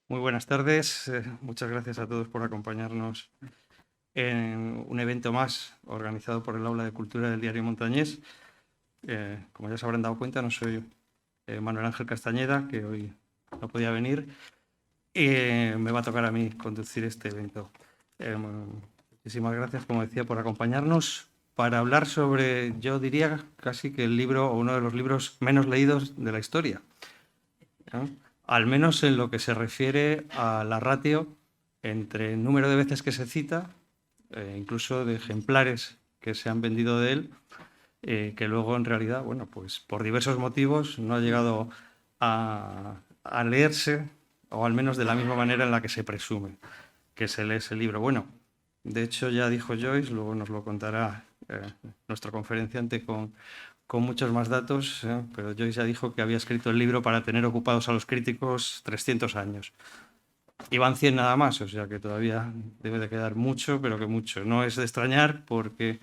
Muy buenas tardes. Muchas gracias a todos por acompañarnos en un evento más organizado por el Aula de Cultura del Diario Montañés. Como ya se habrán dado cuenta, no soy Manuel Ángel Castañeda, que hoy no podía venir, y me va a tocar a mí conducir este evento. Muchísimas gracias, como decía, por acompañarnos para hablar sobre, yo diría casi que el libro o uno de los libros menos leídos de la historia, ¿no? Al menos en lo que se refiere a la ratio entre el número de veces que se cita, incluso de ejemplares que se han vendido de él, que luego en realidad, bueno, pues por diversos motivos no ha llegado a leerse, o al menos de la misma manera en la que se presume que se lee ese libro. Bueno, de hecho ya dijo Joyce, luego nos lo contará nuestro conferenciante con muchos más datos, pero Joyce ya dijo que había escrito el libro para tener ocupados a los críticos 300 años. Y van 100 nada más, o sea que todavía debe de quedar mucho, pero que mucho. No es de extrañar porque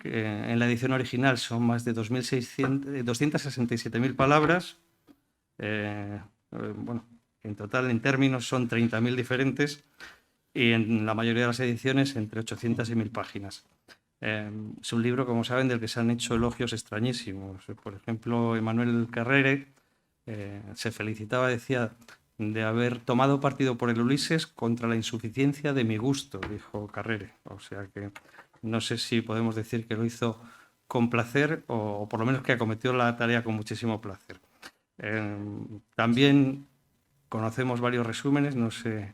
en la edición original son más de 267.000 palabras. Bueno, en total, en términos, son 30.000 diferentes y en la mayoría de las ediciones entre 800 y 1.000 páginas. Es un libro, como saben, del que se han hecho elogios extrañísimos. Por ejemplo, Emmanuel Carrere se felicitaba, decía, de haber tomado partido por el Ulises contra la insuficiencia de mi gusto, dijo Carrere. O sea que no sé si podemos decir que lo hizo con placer o por lo menos que acometió la tarea con muchísimo placer. También conocemos varios resúmenes, no sé,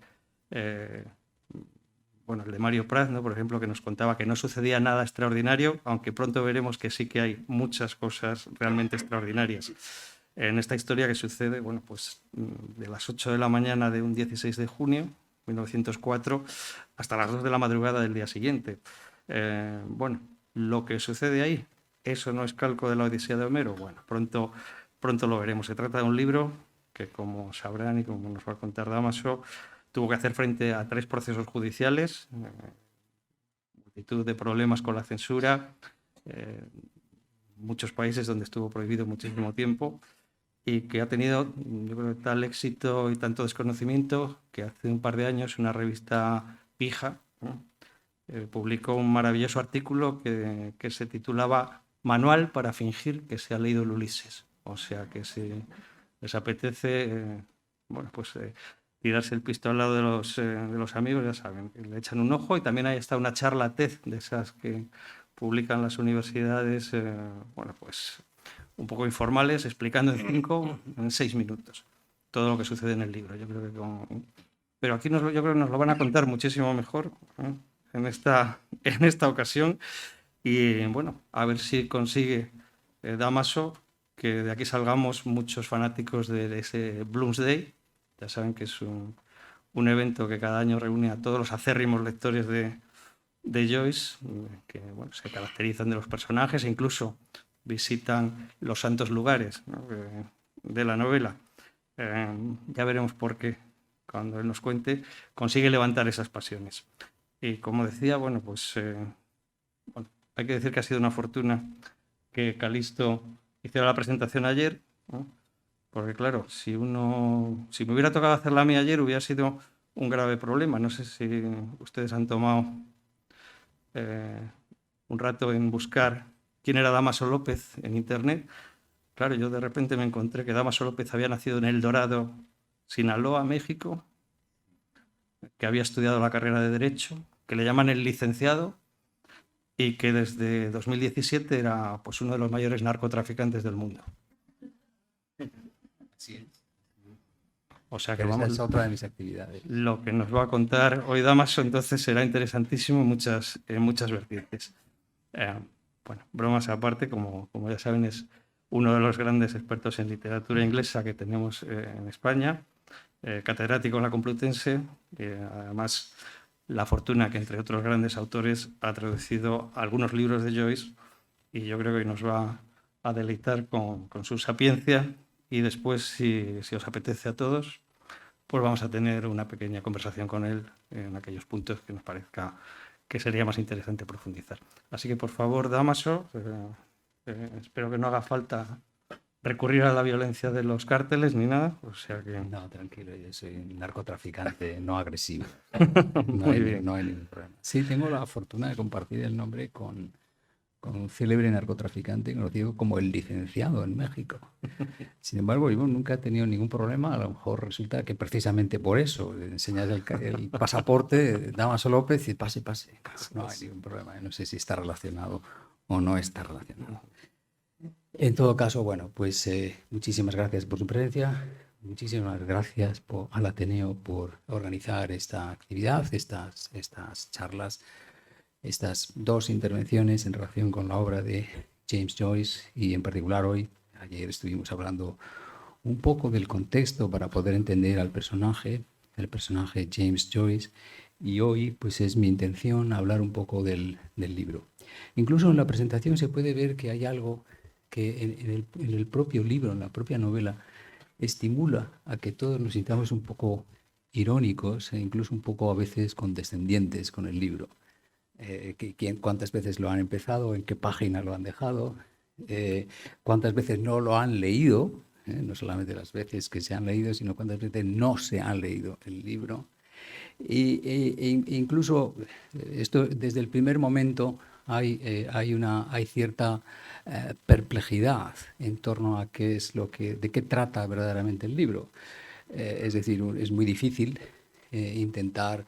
bueno, el de Mario Praz, ¿no? Por ejemplo, que nos contaba que no sucedía nada extraordinario, aunque pronto veremos que sí que hay muchas cosas realmente extraordinarias en esta historia que sucede, bueno, pues de las 8 de la mañana de un 16 de junio de 1904 hasta las 2 de la madrugada del día siguiente. Bueno, lo que sucede ahí, ¿eso no es calco de la Odisea de Homero? Bueno, pronto lo veremos. Se trata de un libro que, como sabrán y como nos va a contar Dámaso, tuvo que hacer frente a 3 procesos judiciales, multitud de problemas con la censura, muchos países donde estuvo prohibido muchísimo tiempo y que ha tenido, yo creo, tal éxito y tanto desconocimiento que hace un par de años una revista pija publicó un maravilloso artículo que se titulaba Manual para fingir que se ha leído el Ulises. O sea que si les apetece, bueno, pues tirarse el pisto al lado de los amigos, ya saben, le echan un ojo y también ahí está una charla TED de esas que publican las universidades, bueno, pues un poco informales, explicando en 6 minutos todo lo que sucede en el libro. Yo creo que pero aquí yo creo que nos lo van a contar muchísimo mejor en esta ocasión y bueno, a ver si consigue Dámaso que de aquí salgamos muchos fanáticos de ese Bloomsday. Ya saben que es un evento que cada año reúne a todos los acérrimos lectores de Joyce, que bueno, se caracterizan de los personajes e incluso visitan los santos lugares, ¿no?, de la novela. Ya veremos por qué, cuando él nos cuente, consigue levantar esas pasiones. Y como decía, bueno, pues bueno, hay que decir que ha sido una fortuna que Calisto hiciera la presentación ayer, ¿no? Porque claro, si me hubiera tocado hacerla a mí ayer hubiera sido un grave problema. No sé si ustedes han tomado un rato en buscar quién era Dámaso López en internet. Claro, yo de repente me encontré que Dámaso López había nacido en El Dorado, Sinaloa, México, que había estudiado la carrera de Derecho, que le llaman el licenciado y que desde 2017 era pues, uno de los mayores narcotraficantes del mundo. Sí, O sea que pero esa vamos, es otra de mis actividades. lo que nos va a contar hoy Dámaso entonces será interesantísimo en muchas vertientes. Eh, bueno, bromas aparte, como ya saben, es uno de los grandes expertos en literatura inglesa que tenemos en España, catedrático en la Complutense, además la fortuna que entre otros grandes autores ha traducido algunos libros de Joyce y yo creo que nos va a deleitar con su sapiencia y después, si os apetece a todos, pues vamos a tener una pequeña conversación con él en aquellos puntos que nos parezca que sería más interesante profundizar. Así que, por favor, Dámaso, espero que no haga falta recurrir a la violencia de los cárteles ni nada, o sea que... No, tranquilo, yo soy un narcotraficante no agresivo. Muy bien. No hay ningún problema. Sí, tengo la fortuna de compartir el nombre con un célebre narcotraficante conocido como el Licenciado en México. Sin embargo, yo nunca he tenido ningún problema. A lo mejor resulta que precisamente por eso le enseñas el pasaporte, Damaso López, y pase. No hay ningún problema. No sé si está relacionado o no está relacionado. En todo caso, bueno, pues muchísimas gracias por su presencia. Muchísimas gracias al Ateneo por organizar esta actividad, estas charlas, estas dos intervenciones en relación con la obra de James Joyce y en particular hoy. Ayer estuvimos hablando un poco del contexto para poder entender al personaje, el personaje James Joyce, y hoy pues es mi intención hablar un poco del libro. Incluso en la presentación se puede ver que hay algo que en el propio libro, en la propia novela, estimula a que todos nos sintamos un poco irónicos e incluso un poco a veces condescendientes con el libro. ¿Cuántas veces lo han empezado? ¿En qué página lo han dejado? ¿Cuántas veces no lo han leído? No solamente las veces que se han leído, sino cuántas veces no se han leído el libro. Incluso esto desde el primer momento hay cierta perplejidad en torno a de qué trata verdaderamente el libro. Es decir, es muy difícil intentar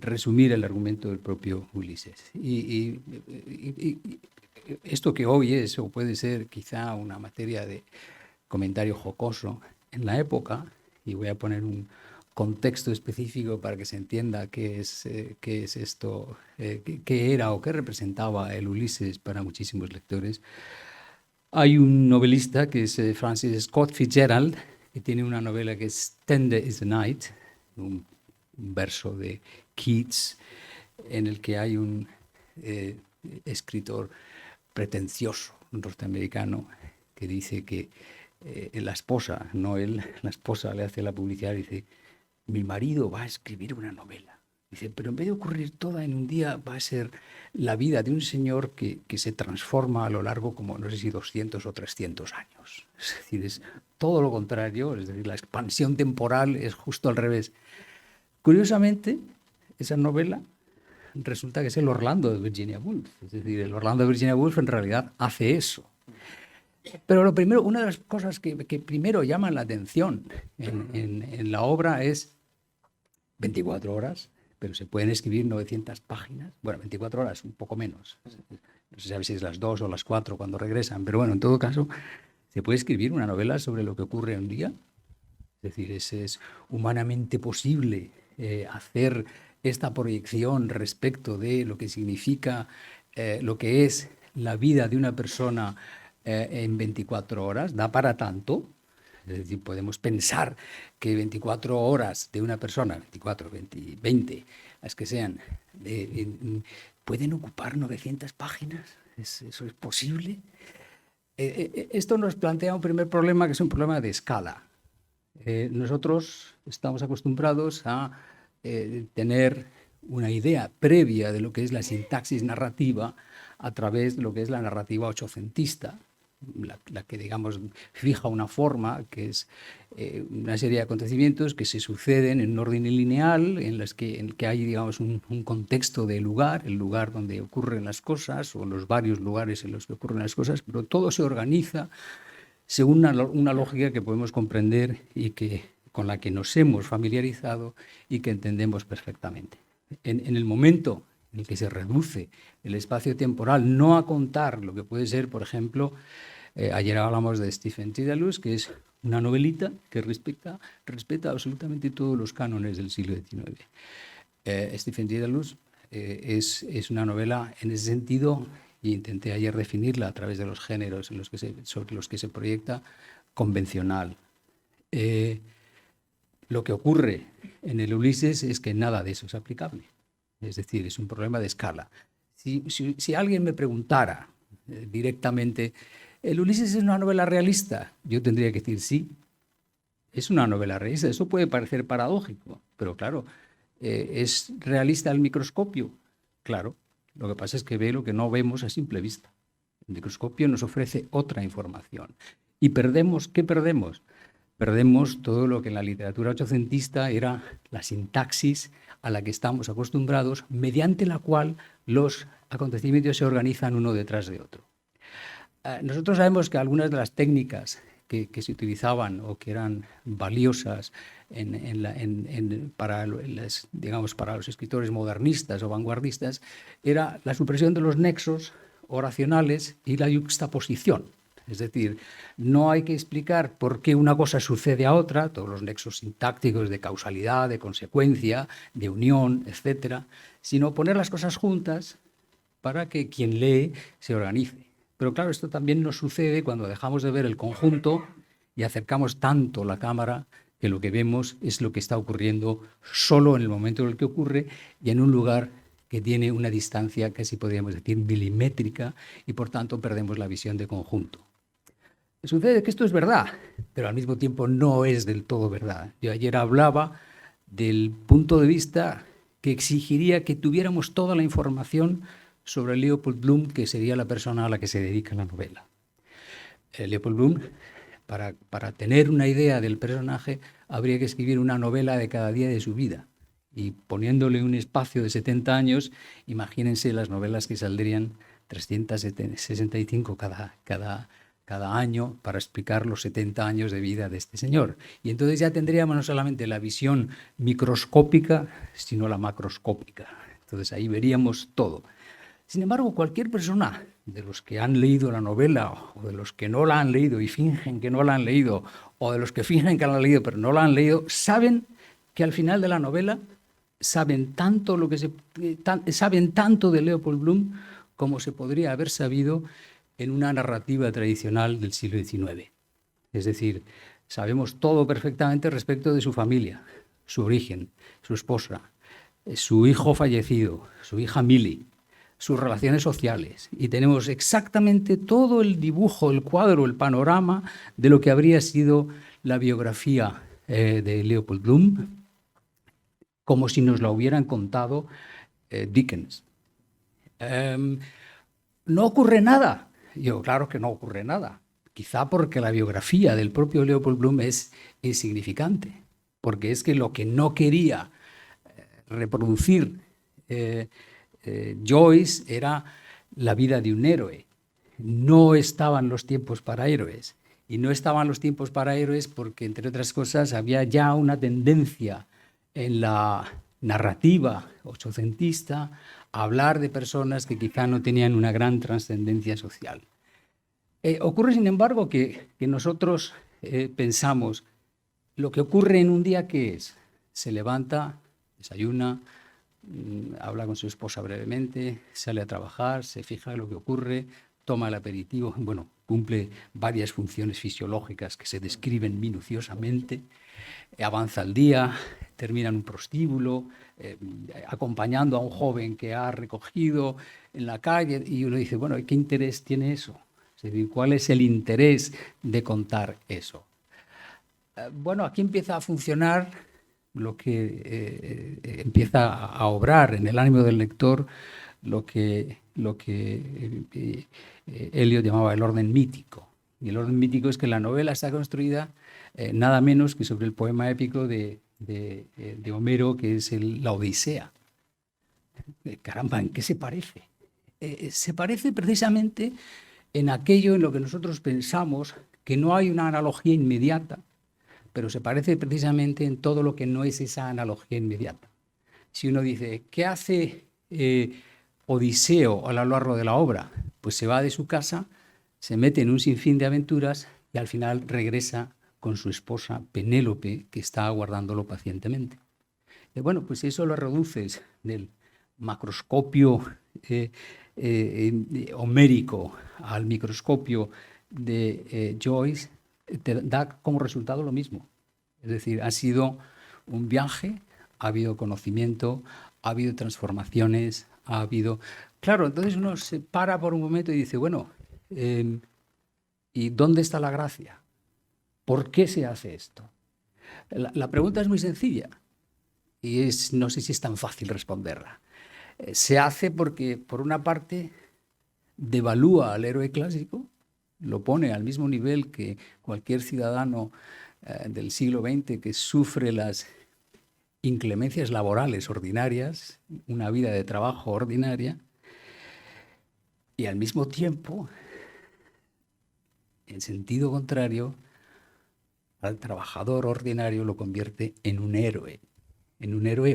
resumir el argumento del propio Ulises. Y esto que hoy es o puede ser quizá una materia de comentario jocoso en la época, y voy a poner un contexto específico para que se entienda qué es esto, qué era o qué representaba el Ulises para muchísimos lectores. Hay un novelista que es Francis Scott Fitzgerald, que tiene una novela que es Tender is the Night, un verso de Keats, en el que hay un escritor pretencioso norteamericano que dice que la esposa, no él, la esposa le hace la publicidad y dice: mi marido va a escribir una novela. Dice, pero en vez de ocurrir toda en un día, va a ser la vida de un señor que se transforma a lo largo como, no sé si 200 o 300 años. Es decir, es todo lo contrario, es decir, la expansión temporal es justo al revés. Curiosamente, esa novela resulta que es el Orlando de Virginia Woolf. Es decir, el Orlando de Virginia Woolf en realidad hace eso. Pero una de las cosas que primero llaman la atención en la obra es 24 horas, pero se pueden escribir 900 páginas. Bueno, 24 horas, un poco menos. No se sabe si es las 2 o las 4 cuando regresan, pero bueno, en todo caso, se puede escribir una novela sobre lo que ocurre un día. Es decir, es humanamente posible hacer esta proyección respecto de lo que significa, lo que es la vida de una persona en 24 horas. Da para tanto. Es decir, podemos pensar que 24 horas de una persona, 24, 20, las que sean, pueden ocupar 900 páginas. ¿Eso es posible? Esto nos plantea un primer problema, que es un problema de escala. Nosotros estamos acostumbrados a tener una idea previa de lo que es la sintaxis narrativa a través de lo que es la narrativa ochocentista, la que, digamos, fija una forma, que es una serie de acontecimientos que se suceden en un orden lineal, en el que hay, digamos, un contexto de lugar, el lugar donde ocurren las cosas, o los varios lugares en los que ocurren las cosas, pero todo se organiza según una lógica que podemos comprender y con la que nos hemos familiarizado y que entendemos perfectamente. En el momento en el que se reduce el espacio temporal, no a contar lo que puede ser, por ejemplo, ayer hablamos de Stephen Dedalus, que es una novelita que respeta absolutamente todos los cánones del siglo XIX. Stephen Dedalus es una novela en ese sentido, y intenté ayer definirla a través de los géneros sobre los que se proyecta, convencional. Lo que ocurre en el Ulises es que nada de eso es aplicable. Es decir, es un problema de escala. Si alguien me preguntara directamente, ¿el Ulises es una novela realista? Yo tendría que decir sí, es una novela realista. Eso puede parecer paradójico, pero claro, ¿es realista al microscopio? Claro, lo que pasa es que ve lo que no vemos a simple vista. El microscopio nos ofrece otra información. ¿Y perdemos qué perdemos? Perdemos todo lo que en la literatura ochocentista era la sintaxis a la que estamos acostumbrados, mediante la cual los acontecimientos se organizan uno detrás de otro. Nosotros sabemos que algunas de las técnicas que se utilizaban o que eran valiosas para los escritores modernistas o vanguardistas era la supresión de los nexos oracionales y la yuxtaposición. Es decir, no hay que explicar por qué una cosa sucede a otra, todos los nexos sintácticos de causalidad, de consecuencia, de unión, etcétera, sino poner las cosas juntas para que quien lee se organice. Pero claro, esto también nos sucede cuando dejamos de ver el conjunto y acercamos tanto la cámara que lo que vemos es lo que está ocurriendo solo en el momento en el que ocurre y en un lugar que tiene una distancia casi podríamos decir milimétrica y por tanto perdemos la visión de conjunto. Sucede que esto es verdad, pero al mismo tiempo no es del todo verdad. Yo ayer hablaba del punto de vista que exigiría que tuviéramos toda la información sobre Leopold Bloom, que sería la persona a la que se dedica la novela. Leopold Bloom, para tener una idea del personaje, habría que escribir una novela de cada día de su vida. Y poniéndole un espacio de 70 años, imagínense las novelas que saldrían 365 cada año para explicar los 70 años de vida de este señor. Y entonces ya tendríamos no solamente la visión microscópica, sino la macroscópica. Entonces ahí veríamos todo. Sin embargo, cualquier persona de los que han leído la novela o de los que no la han leído y fingen que no la han leído o de los que fingen que la han leído pero no la han leído, saben que al final de la novela saben tanto de Leopold Bloom como se podría haber sabido en una narrativa tradicional del siglo XIX. Es decir, sabemos todo perfectamente respecto de su familia, su origen, su esposa, su hijo fallecido, su hija Millie, sus relaciones sociales, y tenemos exactamente todo el dibujo, el cuadro, el panorama de lo que habría sido la biografía de Leopold Bloom, como si nos la hubieran contado Dickens. No ocurre nada. Yo, claro que no ocurre nada. Quizá porque la biografía del propio Leopold Bloom es insignificante, porque es que lo que no quería reproducir Joyce era la vida de un héroe. No estaban los tiempos para héroes. Y no estaban los tiempos para héroes porque, entre otras cosas, había ya una tendencia en la narrativa ochocentista a hablar de personas que quizá no tenían una gran trascendencia social. Ocurre, sin embargo, que nosotros pensamos, lo que ocurre en un día, ¿qué es? Se levanta, desayuna, habla con su esposa brevemente, sale a trabajar, se fija en lo que ocurre, toma el aperitivo, bueno, cumple varias funciones fisiológicas que se describen minuciosamente, avanza el día, termina en un prostíbulo, acompañando a un joven que ha recogido en la calle, y uno dice, bueno, ¿qué interés tiene eso? Es decir, ¿cuál es el interés de contar eso? Bueno, aquí empieza a funcionar lo que empieza a obrar en el ánimo del lector, lo que Eliot llamaba el orden mítico. Y el orden mítico es que la novela está construida nada menos que sobre el poema épico de Homero, que es la Odisea. Caramba, ¿en qué se parece? Se parece precisamente en aquello en lo que nosotros pensamos que no hay una analogía inmediata, pero se parece precisamente en todo lo que no es esa analogía inmediata. Si uno dice, ¿qué hace Odiseo a lo largo de la obra? Pues se va de su casa, se mete en un sinfín de aventuras y al final regresa con su esposa Penélope, que está aguardándolo pacientemente. Bueno, pues eso lo reduces del macroscopio homérico al microscopio de Joyce, te da como resultado lo mismo. Es decir, ha sido un viaje, ha habido conocimiento, ha habido transformaciones, ha habido... Claro, entonces uno se para por un momento y dice, bueno, ¿y dónde está la gracia? ¿Por qué se hace esto? La pregunta es muy sencilla y no sé si es tan fácil responderla. Se hace porque, por una parte, devalúa al héroe clásico, lo pone al mismo nivel que cualquier ciudadano del siglo XX que sufre las inclemencias laborales ordinarias, una vida de trabajo ordinaria, y al mismo tiempo, en sentido contrario, al trabajador ordinario lo convierte en un héroe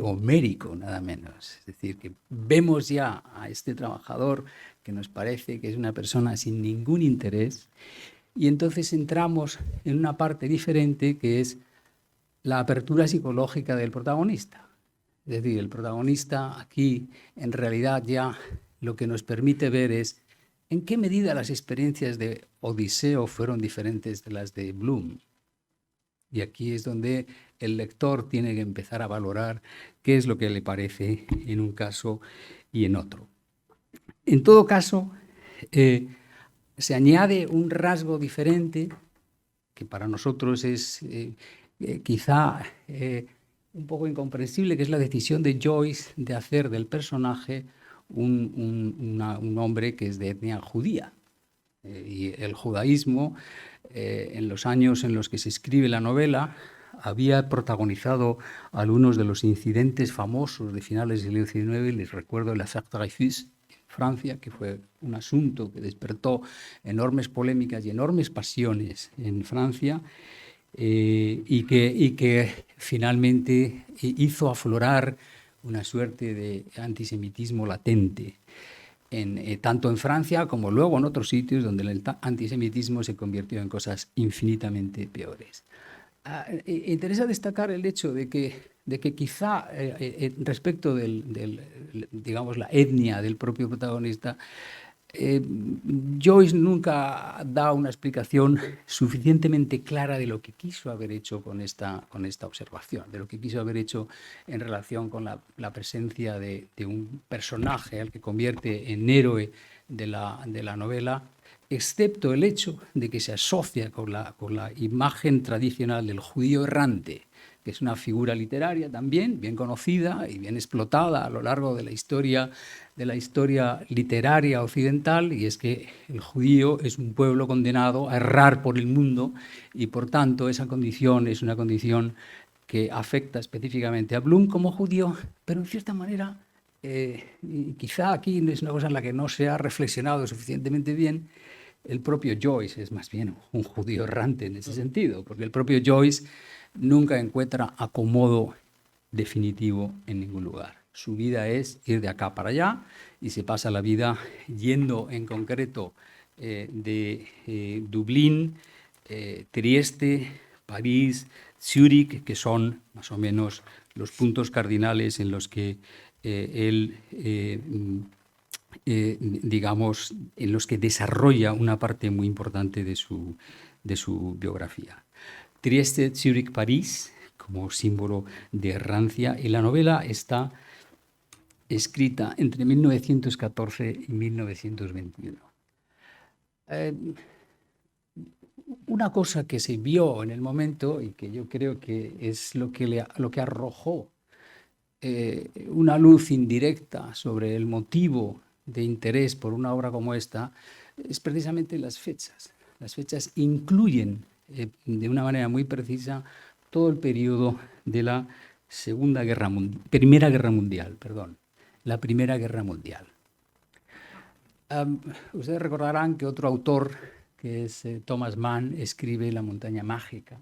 homérico, nada menos. Es decir, que vemos ya a este trabajador que nos parece que es una persona sin ningún interés, y entonces entramos en una parte diferente que es la apertura psicológica del protagonista. Es decir, el protagonista aquí en realidad ya lo que nos permite ver es en qué medida las experiencias de Odiseo fueron diferentes de las de Bloom. Y aquí es donde el lector tiene que empezar a valorar qué es lo que le parece en un caso y en otro. En todo caso, se añade un rasgo diferente que para nosotros es quizá un poco incomprensible, que es la decisión de Joyce de hacer del personaje un hombre que es de etnia judía. Y el judaísmo, en los años en los que se escribe la novela, había protagonizado algunos de los incidentes famosos de finales del siglo XIX. Les recuerdo el Affaire Dreyfus en Francia, que fue un asunto que despertó enormes polémicas y enormes pasiones en Francia, y que finalmente hizo aflorar una suerte de antisemitismo latente, tanto en Francia como luego en otros sitios donde el antisemitismo se convirtió en cosas infinitamente peores. Interesa destacar el hecho de que quizá respecto digamos, la etnia del propio protagonista, Joyce nunca da una explicación suficientemente clara de lo que quiso haber hecho con esta observación, de lo que quiso haber hecho en relación con la presencia de un personaje al que convierte en héroe de la novela, excepto el hecho de que se asocia con la imagen tradicional del judío errante, que es una figura literaria también bien conocida y bien explotada a lo largo de la historia literaria occidental, y es que el judío es un pueblo condenado a errar por el mundo, y por tanto esa condición es una condición que afecta específicamente a Bloom como judío, pero en cierta manera, y quizá aquí es una cosa en la que no se ha reflexionado suficientemente bien, el propio Joyce es más bien un judío errante en ese sentido, porque el propio Joyce nunca encuentra acomodo definitivo en ningún lugar. Su vida es ir de acá para allá, y se pasa la vida yendo en concreto de Dublín, Trieste, París, Zúrich, que son más o menos los puntos cardinales en los que él digamos, en los que desarrolla una parte muy importante de su biografía. Trieste, Zúrich, París, como símbolo de errancia, y la novela está escrita entre 1914 y 1921. Una cosa que se vio en el momento, y que yo creo que es lo que arrojó una luz indirecta sobre el motivo de interés por una obra como esta, es precisamente las fechas. Las fechas incluyen de una manera muy precisa todo el periodo de la Primera Guerra Mundial. La Primera Guerra Mundial. Ustedes recordarán que otro autor, que es Thomas Mann, escribe La Montaña Mágica,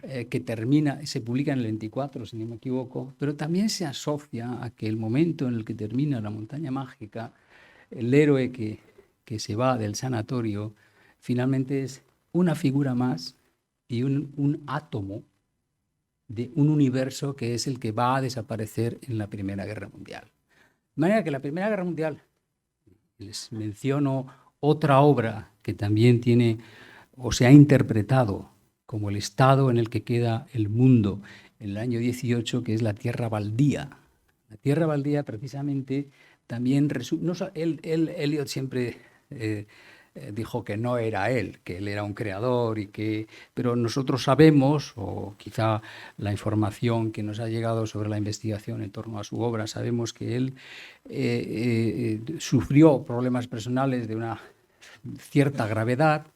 que se publica en el 24, si no me equivoco, pero también se asocia a que el momento en el que termina La Montaña Mágica, el héroe que se va del sanatorio, finalmente es una figura más y un átomo de un universo que es el que va a desaparecer en la Primera Guerra Mundial. De manera que la Primera Guerra Mundial, les menciono otra obra que también tiene o se ha interpretado como el estado en el que queda el mundo en el año 18, que es La Tierra Baldía. La Tierra Baldía, precisamente, también Eliot siempre dijo que no era él, que él era un creador, pero nosotros sabemos, o quizá la información que nos ha llegado sobre la investigación en torno a su obra, sabemos que él sufrió problemas personales de una cierta gravedad,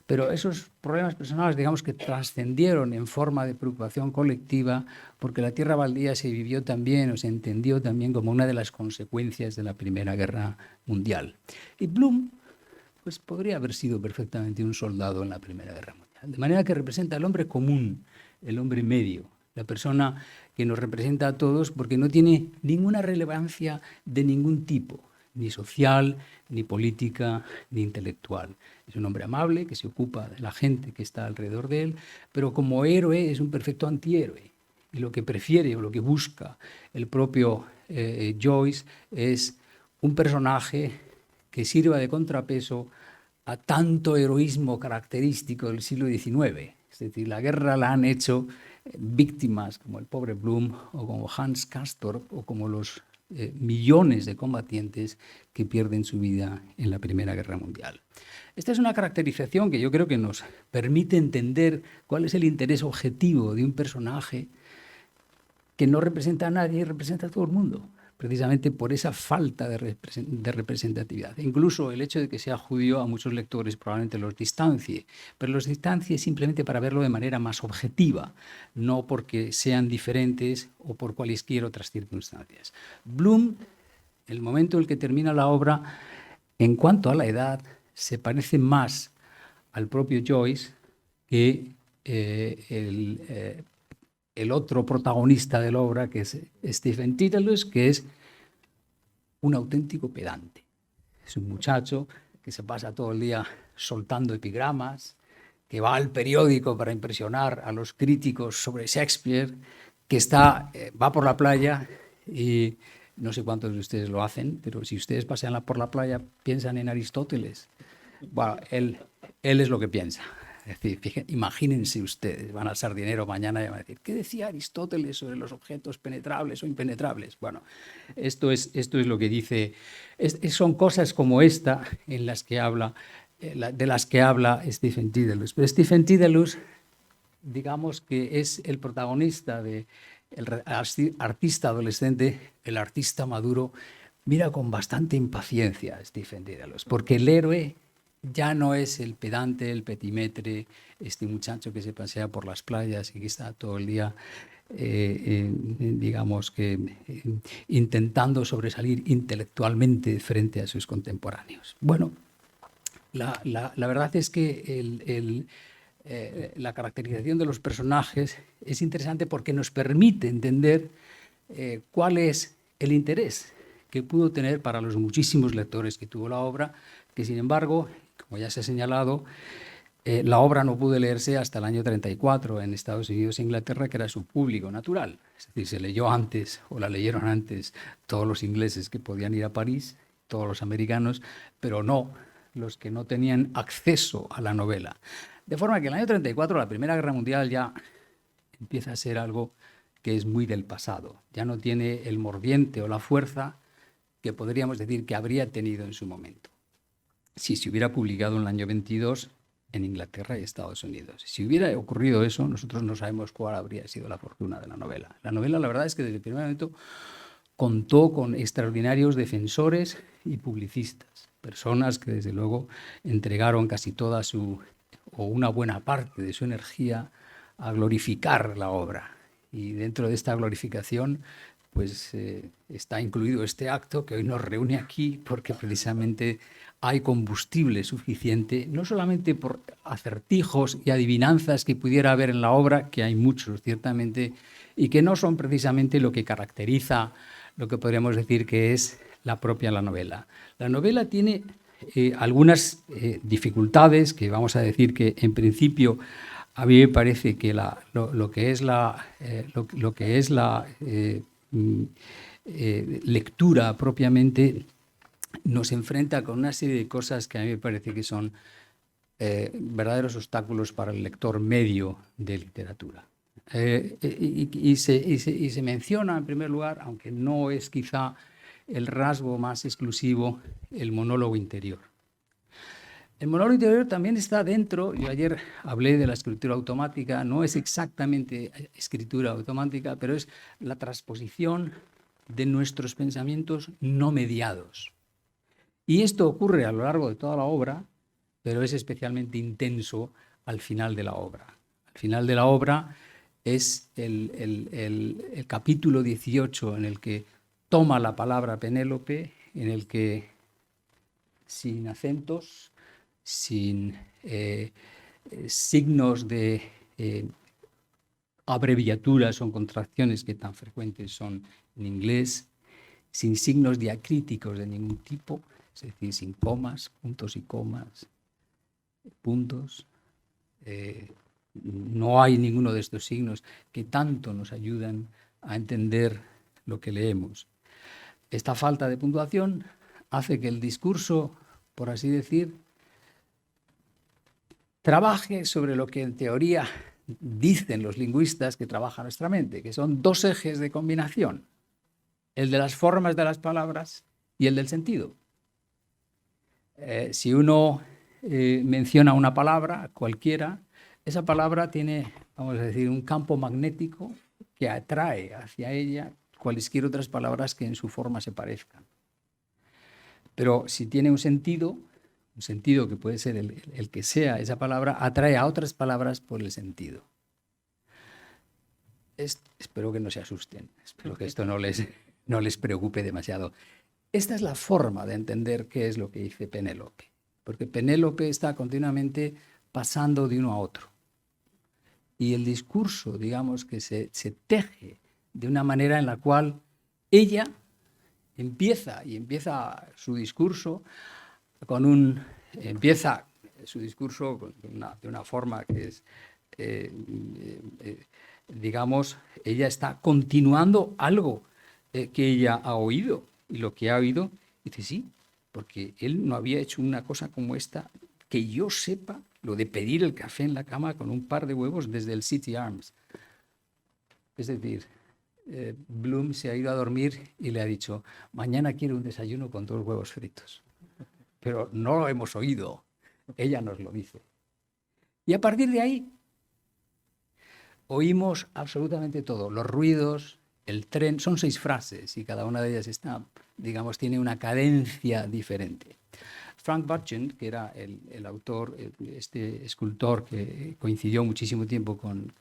pero esos problemas personales, digamos que trascendieron en forma de preocupación colectiva, porque la tierra baldía se vivió también, o se entendió también como una de las consecuencias de la Primera Guerra Mundial. Y Bloom, pues podría haber sido perfectamente un soldado en la Primera Guerra Mundial. De manera que representa al hombre común, el hombre medio, la persona que nos representa a todos, porque no tiene ninguna relevancia de ningún tipo, ni social, ni política, ni intelectual. Es un hombre amable que se ocupa de la gente que está alrededor de él, pero como héroe es un perfecto antihéroe. Y lo que prefiere o lo que busca el propio Joyce es un personaje que sirva de contrapeso a tanto heroísmo característico del siglo XIX. Es decir, la guerra la han hecho víctimas como el pobre Bloom o como Hans Castorp o como los millones de combatientes que pierden su vida en la Primera Guerra Mundial. Esta es una caracterización que yo creo que nos permite entender cuál es el interés objetivo de un personaje que no representa a nadie, representa a todo el mundo, precisamente por esa falta de representatividad. Incluso el hecho de que sea judío a muchos lectores probablemente los distancie, pero los distancie simplemente para verlo de manera más objetiva, no porque sean diferentes o por cualesquiera otras circunstancias. Bloom, el momento en el que termina la obra, en cuanto a la edad, se parece más al propio Joyce que el otro protagonista de la obra, que es Stephen Dedalus, que es un auténtico pedante. Es un muchacho que se pasa todo el día soltando epigramas, que va al periódico para impresionar a los críticos sobre Shakespeare, que va por la playa y no sé cuántos de ustedes lo hacen, pero si ustedes pasean por la playa, piensan en Aristóteles. Bueno, él es lo que piensa. Es decir, imagínense ustedes, van al Sardinero mañana y van a decir, ¿qué decía Aristóteles sobre los objetos penetrables o impenetrables? Bueno, esto es lo que dice, son cosas como esta en las que habla, de las que habla Stephen Dedalus. Pero Stephen Dedalus, digamos que es el protagonista del artista adolescente, el artista maduro, mira con bastante impaciencia a Stephen Dedalus, porque el héroe ya no es el pedante, el petimetre, este muchacho que se pasea por las playas y que está todo el día, digamos que, intentando sobresalir intelectualmente frente a sus contemporáneos. Bueno, la verdad es que la caracterización de los personajes es interesante porque nos permite entender cuál es el interés que pudo tener para los muchísimos lectores que tuvo la obra, que sin embargo, como ya se ha señalado, la obra no pudo leerse hasta el año 34 en Estados Unidos e Inglaterra, que era su público natural. Es decir, se leyó antes, o la leyeron antes, todos los ingleses que podían ir a París, todos los americanos, pero no los que no tenían acceso a la novela. De forma que en el año 34 la Primera Guerra Mundial ya empieza a ser algo que es muy del pasado. Ya no tiene el mordiente o la fuerza que podríamos decir que habría tenido en su momento, si se hubiera publicado en el año 22 en Inglaterra y Estados Unidos. Si hubiera ocurrido eso, nosotros no sabemos cuál habría sido la fortuna de la novela. La novela, la verdad es que desde el primer momento contó con extraordinarios defensores y publicistas, personas que desde luego entregaron casi toda o una buena parte de su energía a glorificar la obra. Y dentro de esta glorificación pues está incluido este acto que hoy nos reúne aquí, porque precisamente hay combustible suficiente, no solamente por acertijos y adivinanzas que pudiera haber en la obra, que hay muchos ciertamente, y que no son precisamente lo que caracteriza lo que podríamos decir que es la propia novela. La novela tiene algunas dificultades que vamos a decir que en principio a mí me parece que lo que es la lectura propiamente nos enfrenta con una serie de cosas que a mí me parece que son verdaderos obstáculos para el lector medio de literatura. Y se menciona en primer lugar, aunque no es quizá el rasgo más exclusivo, el monólogo interior. El monólogo interior también está dentro, yo ayer hablé de la escritura automática, no es exactamente escritura automática, pero es la transposición de nuestros pensamientos no mediados. Y esto ocurre a lo largo de toda la obra, pero es especialmente intenso al final de la obra. Al final de la obra es el capítulo 18 en el que toma la palabra Penélope, en el que sin acentos, sin signos de abreviaturas o contracciones que tan frecuentes son en inglés, sin signos diacríticos de ningún tipo, es decir, sin comas, puntos y comas, puntos. No hay ninguno de estos signos que tanto nos ayudan a entender lo que leemos. Esta falta de puntuación hace que el discurso, por así decir, trabaje sobre lo que en teoría dicen los lingüistas que trabaja nuestra mente, que son dos ejes de combinación, el de las formas de las palabras y el del sentido. Si uno menciona una palabra cualquiera, esa palabra tiene, vamos a decir, un campo magnético que atrae hacia ella cualesquiera otras palabras que en su forma se parezcan. Pero si tiene un sentido que puede ser el que sea esa palabra, atrae a otras palabras por el sentido. Espero que no se asusten, espero que esto no les preocupe demasiado. Esta es la forma de entender qué es lo que dice Penélope, porque Penélope está continuamente pasando de uno a otro. Y el discurso, digamos, que se teje de una manera en la cual ella empieza su discurso de una forma que es, digamos, ella está continuando algo que ella ha oído. Y lo que ha oído, dice sí, porque él no había hecho una cosa como esta, que yo sepa, lo de pedir el café en la cama con un par de huevos desde el City Arms. Es decir, Bloom se ha ido a dormir y le ha dicho, mañana quiero un desayuno con 2 huevos fritos. Pero no lo hemos oído, ella nos lo dice. Y a partir de ahí, oímos absolutamente todo, los ruidos, el tren, son 6 frases y cada una de ellas está, digamos, tiene una cadencia diferente. Frank Butchen, que era el autor, este escultor que coincidió muchísimo tiempo con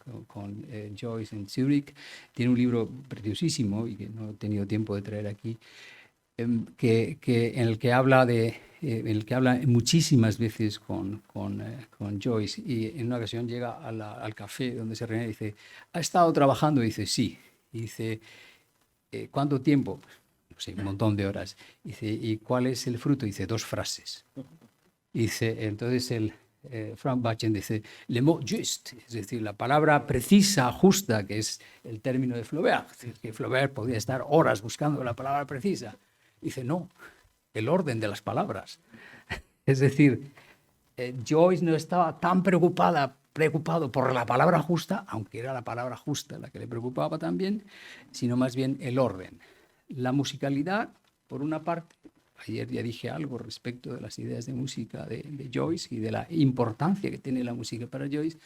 Joyce en Zurich, tiene un libro preciosísimo y que no he tenido tiempo de traer aquí, en el que habla muchísimas veces con Joyce, y en una ocasión llega al café donde se reúne y dice, ¿ha estado trabajando? Y dice, sí. Y dice, ¿cuánto tiempo? No sé, un montón de horas. Y dice, ¿y cuál es el fruto? Y dice, 2 frases. Y dice, entonces Frank Butchen dice, le mot juste, es decir, la palabra precisa, justa, que es el término de Flaubert, es decir, que Flaubert podía estar horas buscando la palabra precisa. Dice, no, el orden de las palabras. Es decir, Joyce no estaba tan preocupado por la palabra justa, aunque era la palabra justa la que le preocupaba también, sino más bien el orden. La musicalidad, por una parte, ayer ya dije algo respecto de las ideas de música de Joyce y de la importancia que tiene la música para Joyce,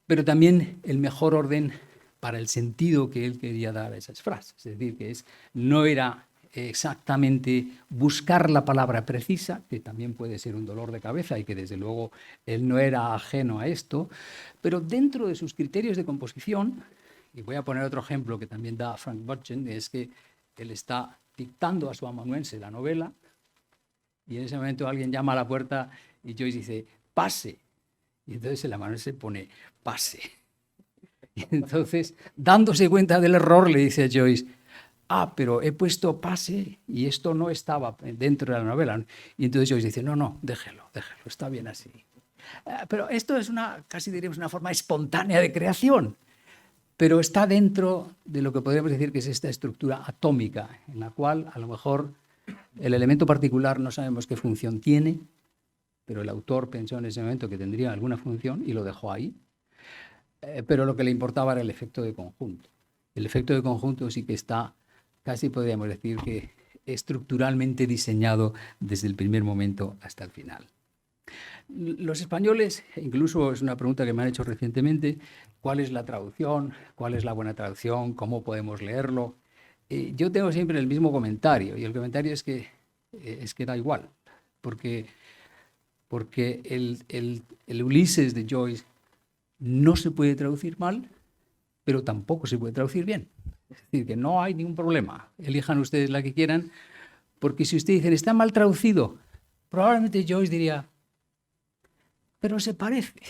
pero también el mejor orden para el sentido que él quería dar a esas frases. Es decir, que no era exactamente buscar la palabra precisa, que también puede ser un dolor de cabeza y que desde luego él no era ajeno a esto, pero dentro de sus criterios de composición, y voy a poner otro ejemplo que también da Frank Butchen, es que él está dictando a su amanuense la novela y en ese momento alguien llama a la puerta y Joyce dice, pase. Y entonces el amanuense pone, pase. Y entonces, dándose cuenta del error, le dice a Joyce, pero he puesto pase y esto no estaba dentro de la novela. Y entonces Joyce dice, no, déjelo, está bien así. Pero esto es casi diríamos una forma espontánea de creación, pero está dentro de lo que podríamos decir que es esta estructura atómica, en la cual a lo mejor el elemento particular no sabemos qué función tiene, pero el autor pensó en ese momento que tendría alguna función y lo dejó ahí. Pero lo que le importaba era el efecto de conjunto. El efecto de conjunto sí que está, casi podríamos decir que estructuralmente diseñado desde el primer momento hasta el final. Los españoles, incluso es una pregunta que me han hecho recientemente, ¿cuál es la traducción? ¿Cuál es la buena traducción? ¿Cómo podemos leerlo? Yo tengo siempre el mismo comentario, y el comentario es que es que da igual, porque el Ulises de Joyce no se puede traducir mal, pero tampoco se puede traducir bien. Es decir, que no hay ningún problema. Elijan ustedes la que quieran, porque si ustedes dicen está mal traducido, probablemente Joyce diría, pero se parece,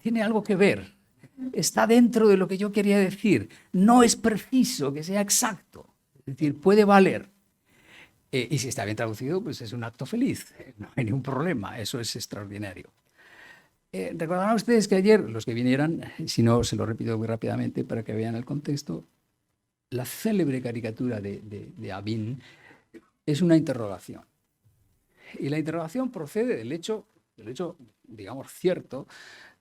tiene algo que ver, está dentro de lo que yo quería decir, no es preciso que sea exacto, es decir, puede valer. Y si está bien traducido, pues es un acto feliz, no hay ningún problema, eso es extraordinario. Recordarán ustedes que ayer, los que vinieran, si no, se lo repito muy rápidamente para que vean el contexto, la célebre caricatura de Abin es una interrogación. Y la interrogación procede del hecho, digamos, cierto,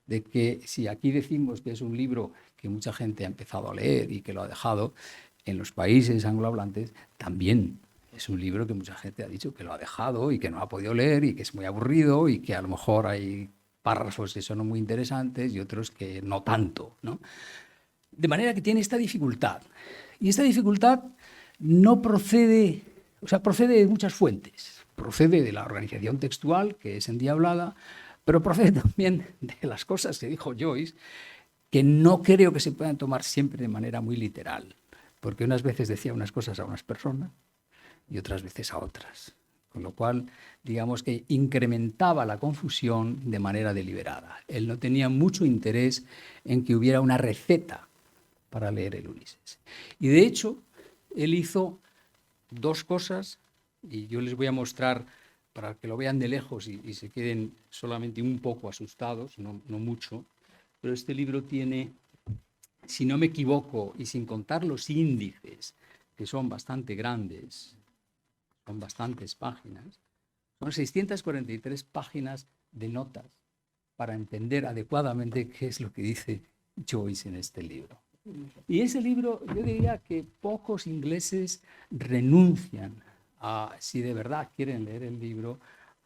de que si aquí decimos que es un libro que mucha gente ha empezado a leer y que lo ha dejado, en los países anglohablantes también es un libro que mucha gente ha dicho que lo ha dejado y que no ha podido leer y que es muy aburrido y que a lo mejor hay párrafos que son muy interesantes y otros que no tanto, ¿no? De manera que tiene esta dificultad. Y esta dificultad no procede, o sea, procede de muchas fuentes. Procede de la organización textual, que es endiablada, pero procede también de las cosas que dijo Joyce, que no creo que se puedan tomar siempre de manera muy literal, porque unas veces decía unas cosas a unas personas y otras veces a otras. Con lo cual, digamos que incrementaba la confusión de manera deliberada. Él no tenía mucho interés en que hubiera una receta para leer el Ulises. Y de hecho, él hizo dos cosas, y yo les voy a mostrar para que lo vean de lejos y se queden solamente un poco asustados, no mucho, pero este libro tiene, si no me equivoco, y sin contar los índices, que son bastante grandes, son bastantes páginas, son 643 páginas de notas para entender adecuadamente qué es lo que dice Joyce en este libro. Y ese libro, yo diría que pocos ingleses renuncian a, si de verdad quieren leer el libro,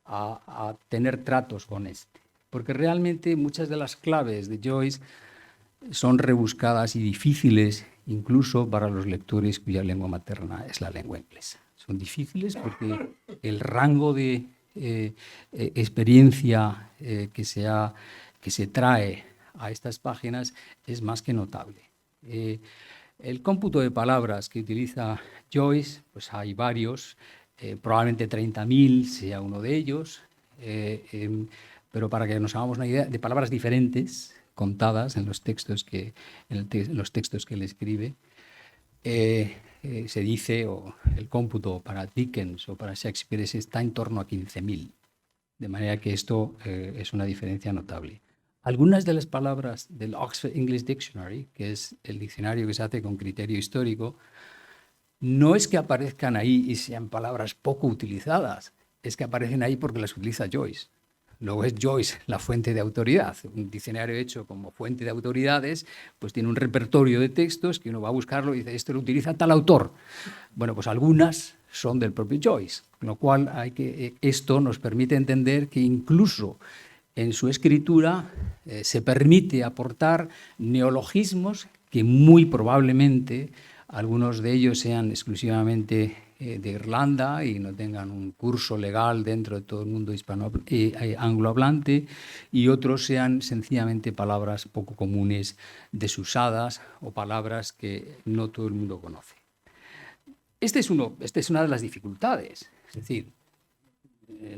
a tener tratos con este. Porque realmente muchas de las claves de Joyce son rebuscadas y difíciles incluso para los lectores cuya lengua materna es la lengua inglesa. Son difíciles porque el rango de experiencia que se trae a estas páginas es más que notable. El cómputo de palabras que utiliza Joyce, pues hay varios, probablemente 30.000 sea uno de ellos, pero para que nos hagamos una idea, de palabras diferentes contadas en los textos que él escribe, se dice, o el cómputo para Dickens o para Shakespeare está en torno a 15.000, de manera que esto es una diferencia notable. Algunas de las palabras del Oxford English Dictionary, que es el diccionario que se hace con criterio histórico, no es que aparezcan ahí y sean palabras poco utilizadas, es que aparecen ahí porque las utiliza Joyce. Luego es Joyce la fuente de autoridad. Un diccionario hecho como fuente de autoridades, pues tiene un repertorio de textos que uno va a buscarlo y dice, esto lo utiliza tal autor. Bueno, pues algunas son del propio Joyce, con lo cual esto nos permite entender que incluso en su escritura se permite aportar neologismos que muy probablemente algunos de ellos sean exclusivamente de Irlanda y no tengan un curso legal dentro de todo el mundo anglohablante, y otros sean sencillamente palabras poco comunes, desusadas o palabras que no todo el mundo conoce. Esta es una de las dificultades, es decir,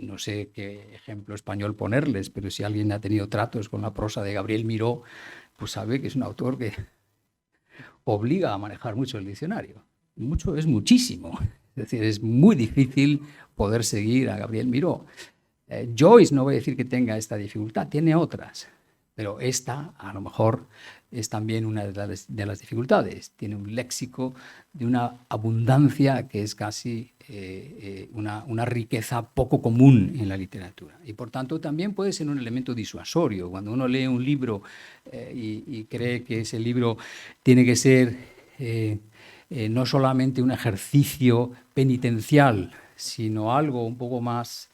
no sé qué ejemplo español ponerles, pero si alguien ha tenido tratos con la prosa de Gabriel Miró, pues sabe que es un autor que obliga a manejar mucho el diccionario. Mucho es muchísimo. Es decir, es muy difícil poder seguir a Gabriel Miró. Joyce no voy a decir que tenga esta dificultad, tiene otras, pero esta a lo mejor es también una de las dificultades. Tiene un léxico de una abundancia que es casi una riqueza poco común en la literatura. Y por tanto también puede ser un elemento disuasorio. Cuando uno lee un libro y cree que ese libro tiene que ser no solamente un ejercicio penitencial, sino algo un poco más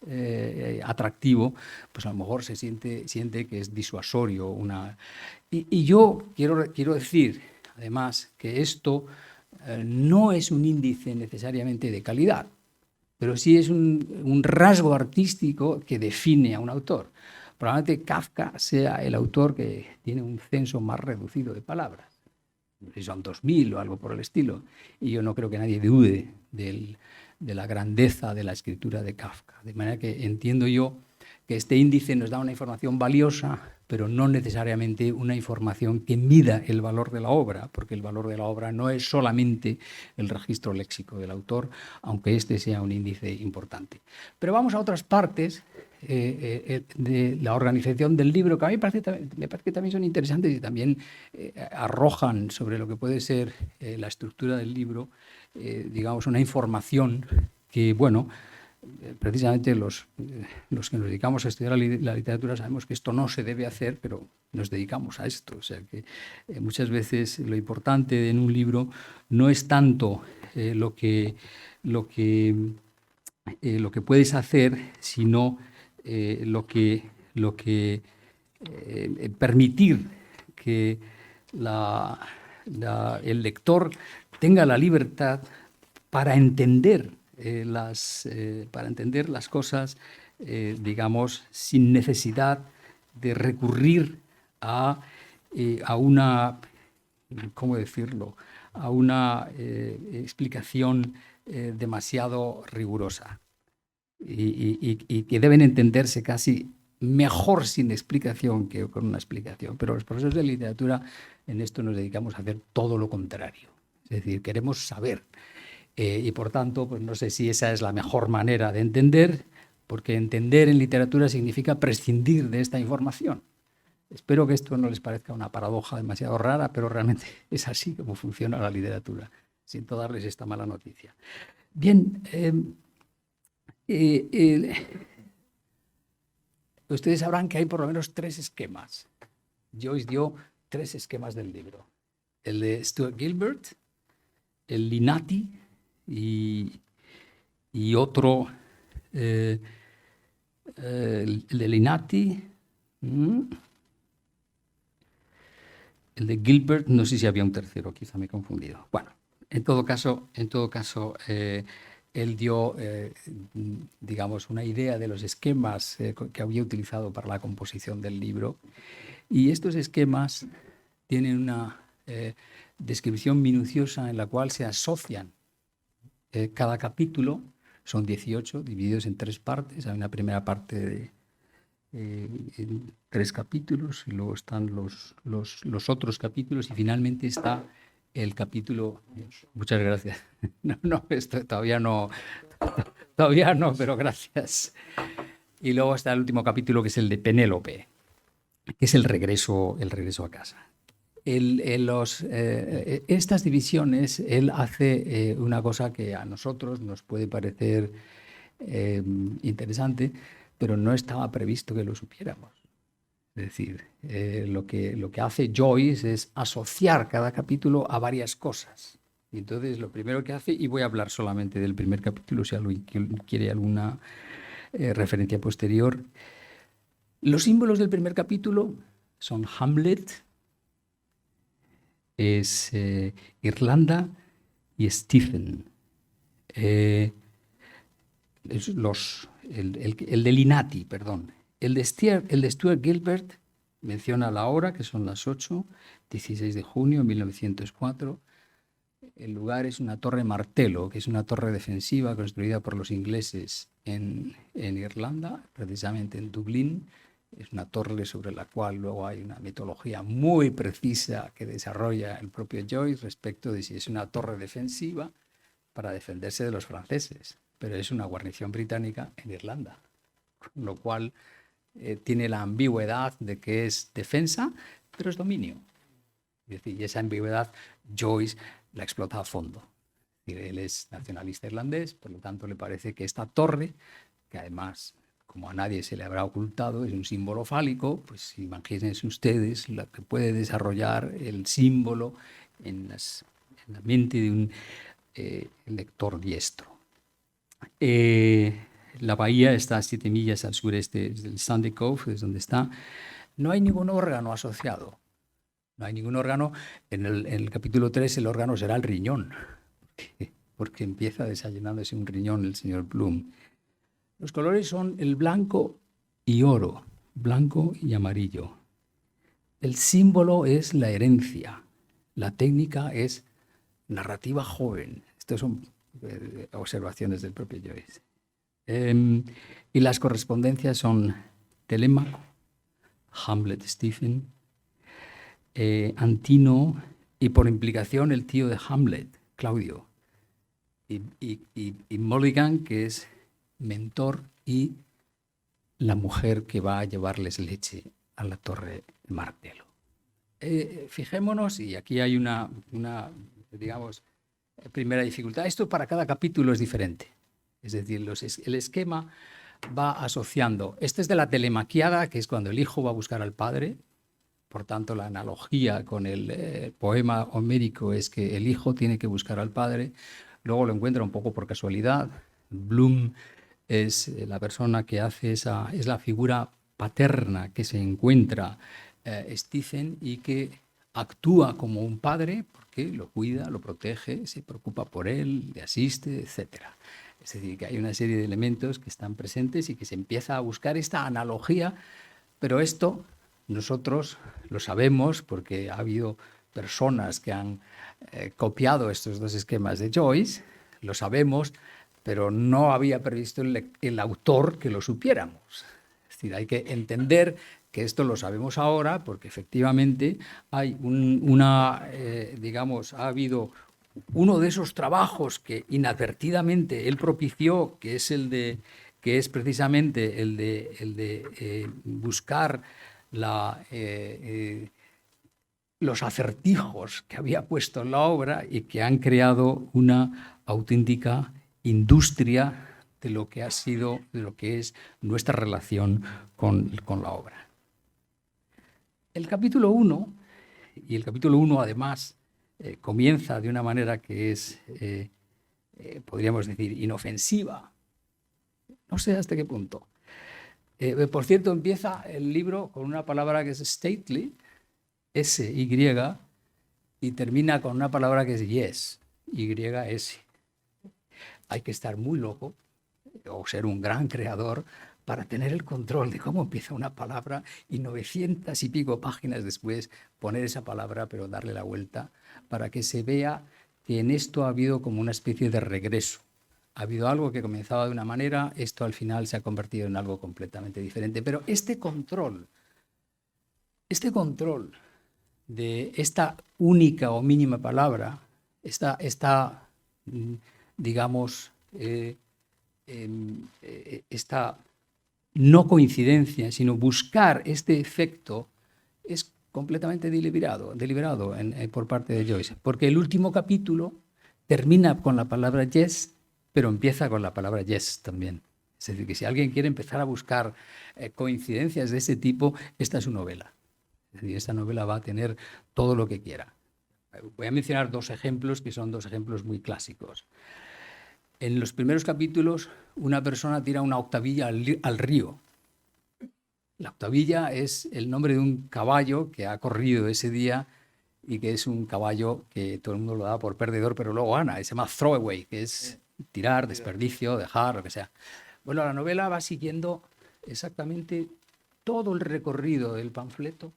atractivo, pues a lo mejor se siente que es disuasorio. Y yo quiero decir, además, que esto no es un índice necesariamente de calidad. pero sí es un rasgo artístico que define a un autor. Probablemente Kafka sea el autor que tiene un censo más reducido de palabras. Si son 2000 o algo por el estilo. Y yo no creo que nadie dude de la grandeza de la escritura de Kafka. De manera que entiendo yo que este índice nos da una información valiosa, pero no necesariamente una información que mida el valor de la obra, porque el valor de la obra no es solamente el registro léxico del autor, aunque este sea un índice importante. Pero vamos a otras partes de la organización del libro, que a mí me parece que también son interesantes y también arrojan sobre lo que puede ser la estructura del libro, digamos, una información que, bueno, precisamente los que nos dedicamos a estudiar la literatura sabemos que esto no se debe hacer, pero nos dedicamos a esto. O sea que muchas veces lo importante en un libro no es tanto lo que puedes hacer, sino permitir que el lector tenga la libertad para entender las cosas, digamos, sin necesidad de recurrir a una, ¿cómo decirlo?, a una explicación demasiado rigurosa y que deben entenderse casi mejor sin explicación que con una explicación. Pero los profesores de literatura en esto nos dedicamos a hacer todo lo contrario. Es decir, queremos saber. Y por tanto, pues no sé si esa es la mejor manera de entender, porque entender en literatura significa prescindir de esta información. Espero que esto no les parezca una paradoja demasiado rara, pero realmente es así como funciona la literatura. Siento darles esta mala noticia. Bien, ustedes sabrán que hay por lo menos 3 esquemas. Joyce dio 3 esquemas del libro. El de Stuart Gilbert, el Linati y otro, el de Linati, el de Gilbert, no sé si había un tercero, quizá me he confundido. Bueno, en todo caso, él dio, digamos, una idea de los esquemas que había utilizado para la composición del libro. Y estos esquemas tienen una descripción minuciosa en la cual se asocian cada capítulo. Son 18, divididos en 3 partes. Hay una primera parte en 3 capítulos y luego están los otros capítulos y finalmente está el capítulo. Muchas gracias. No, esto todavía no, pero gracias. Y luego está el último capítulo, que es el de Penélope, que es el regreso a casa. Estas divisiones, él hace una cosa que a nosotros nos puede parecer interesante, pero no estaba previsto que lo supiéramos. Es decir, lo que hace Joyce es asociar cada capítulo a varias cosas. Y entonces lo primero que hace, y voy a hablar solamente del primer capítulo, si alguien quiere alguna referencia posterior. Los símbolos del primer capítulo son Hamlet, es Irlanda y Stephen. El de Linati, perdón. El de Stuart Gilbert menciona la hora, que son las 8, 16 de junio de 1904. El lugar es una torre martelo, que es una torre defensiva construida por los ingleses en Irlanda, precisamente en Dublín. Es una torre sobre la cual luego hay una mitología muy precisa que desarrolla el propio Joyce respecto de si es una torre defensiva para defenderse de los franceses, pero es una guarnición británica en Irlanda, con lo cual tiene la ambigüedad de que es defensa, pero es dominio. Es decir, y esa ambigüedad Joyce la explota a fondo. Es decir, él es nacionalista irlandés, por lo tanto le parece que esta torre, que además, como a nadie se le habrá ocultado, es un símbolo fálico, pues imagínense ustedes lo que puede desarrollar el símbolo en la mente de un lector diestro. La bahía está a 7 millas al sureste del Sandy Cove, es donde está. No hay ningún órgano asociado. No hay ningún órgano. En el capítulo 3 el órgano será el riñón, porque empieza desayunándose un riñón el señor Bloom. Los colores son el blanco y oro, blanco y amarillo. El símbolo es la herencia. La técnica es narrativa joven. Estas son observaciones del propio Joyce. Y las correspondencias son Telémaco, Hamlet Stephen, Antino y por implicación el tío de Hamlet, Claudio, y Mulligan, que es mentor, y la mujer que va a llevarles leche a la Torre de Martelo. Fijémonos, y aquí hay una, digamos, primera dificultad. Esto para cada capítulo es diferente. Es decir, el esquema va asociando. Este es de la telemaquiada, que es cuando el hijo va a buscar al padre. Por tanto, la analogía con el poema homérico es que el hijo tiene que buscar al padre. Luego lo encuentra un poco por casualidad. Bloom es la persona que hace es la figura paterna que se encuentra Stephen y que actúa como un padre porque lo cuida, lo protege, se preocupa por él, le asiste, etc. Es decir, que hay una serie de elementos que están presentes y que se empieza a buscar esta analogía, pero esto nosotros lo sabemos porque ha habido personas que han copiado estos dos esquemas de Joyce, lo sabemos, pero no había previsto el autor que lo supiéramos. Es decir, hay que entender que esto lo sabemos ahora porque efectivamente hay ha habido uno de esos trabajos que inadvertidamente él propició, que es precisamente el de buscar los acertijos que había puesto en la obra y que han creado una auténtica industria de lo que es nuestra relación con la obra. El capítulo 1, y el capítulo 1 además comienza de una manera que es, podríamos decir, inofensiva. No sé hasta qué punto. Por cierto, empieza el libro con una palabra que es stately, S-Y, y termina con una palabra que es yes, Y-S. Hay que estar muy loco o ser un gran creador para tener el control de cómo empieza una palabra y 900 y pico páginas después poner esa palabra pero darle la vuelta para que se vea que en esto ha habido como una especie de regreso. Ha habido algo que comenzaba de una manera, esto al final se ha convertido en algo completamente diferente. Pero este control de esta única o mínima palabra, esta no coincidencia, sino buscar este efecto, es completamente deliberado por parte de Joyce. Porque el último capítulo termina con la palabra yes, pero empieza con la palabra yes también. Es decir, que si alguien quiere empezar a buscar coincidencias de ese tipo, esta es su novela. Es decir, esta novela va a tener todo lo que quiera. Voy a mencionar dos ejemplos que son dos ejemplos muy clásicos. En los primeros capítulos, una persona tira una octavilla al río. La octavilla es el nombre de un caballo que ha corrido ese día y que es un caballo que todo el mundo lo da por perdedor, pero luego gana. Se llama throwaway, que es tirar, desperdicio, dejar, lo que sea. Bueno, la novela va siguiendo exactamente todo el recorrido del panfleto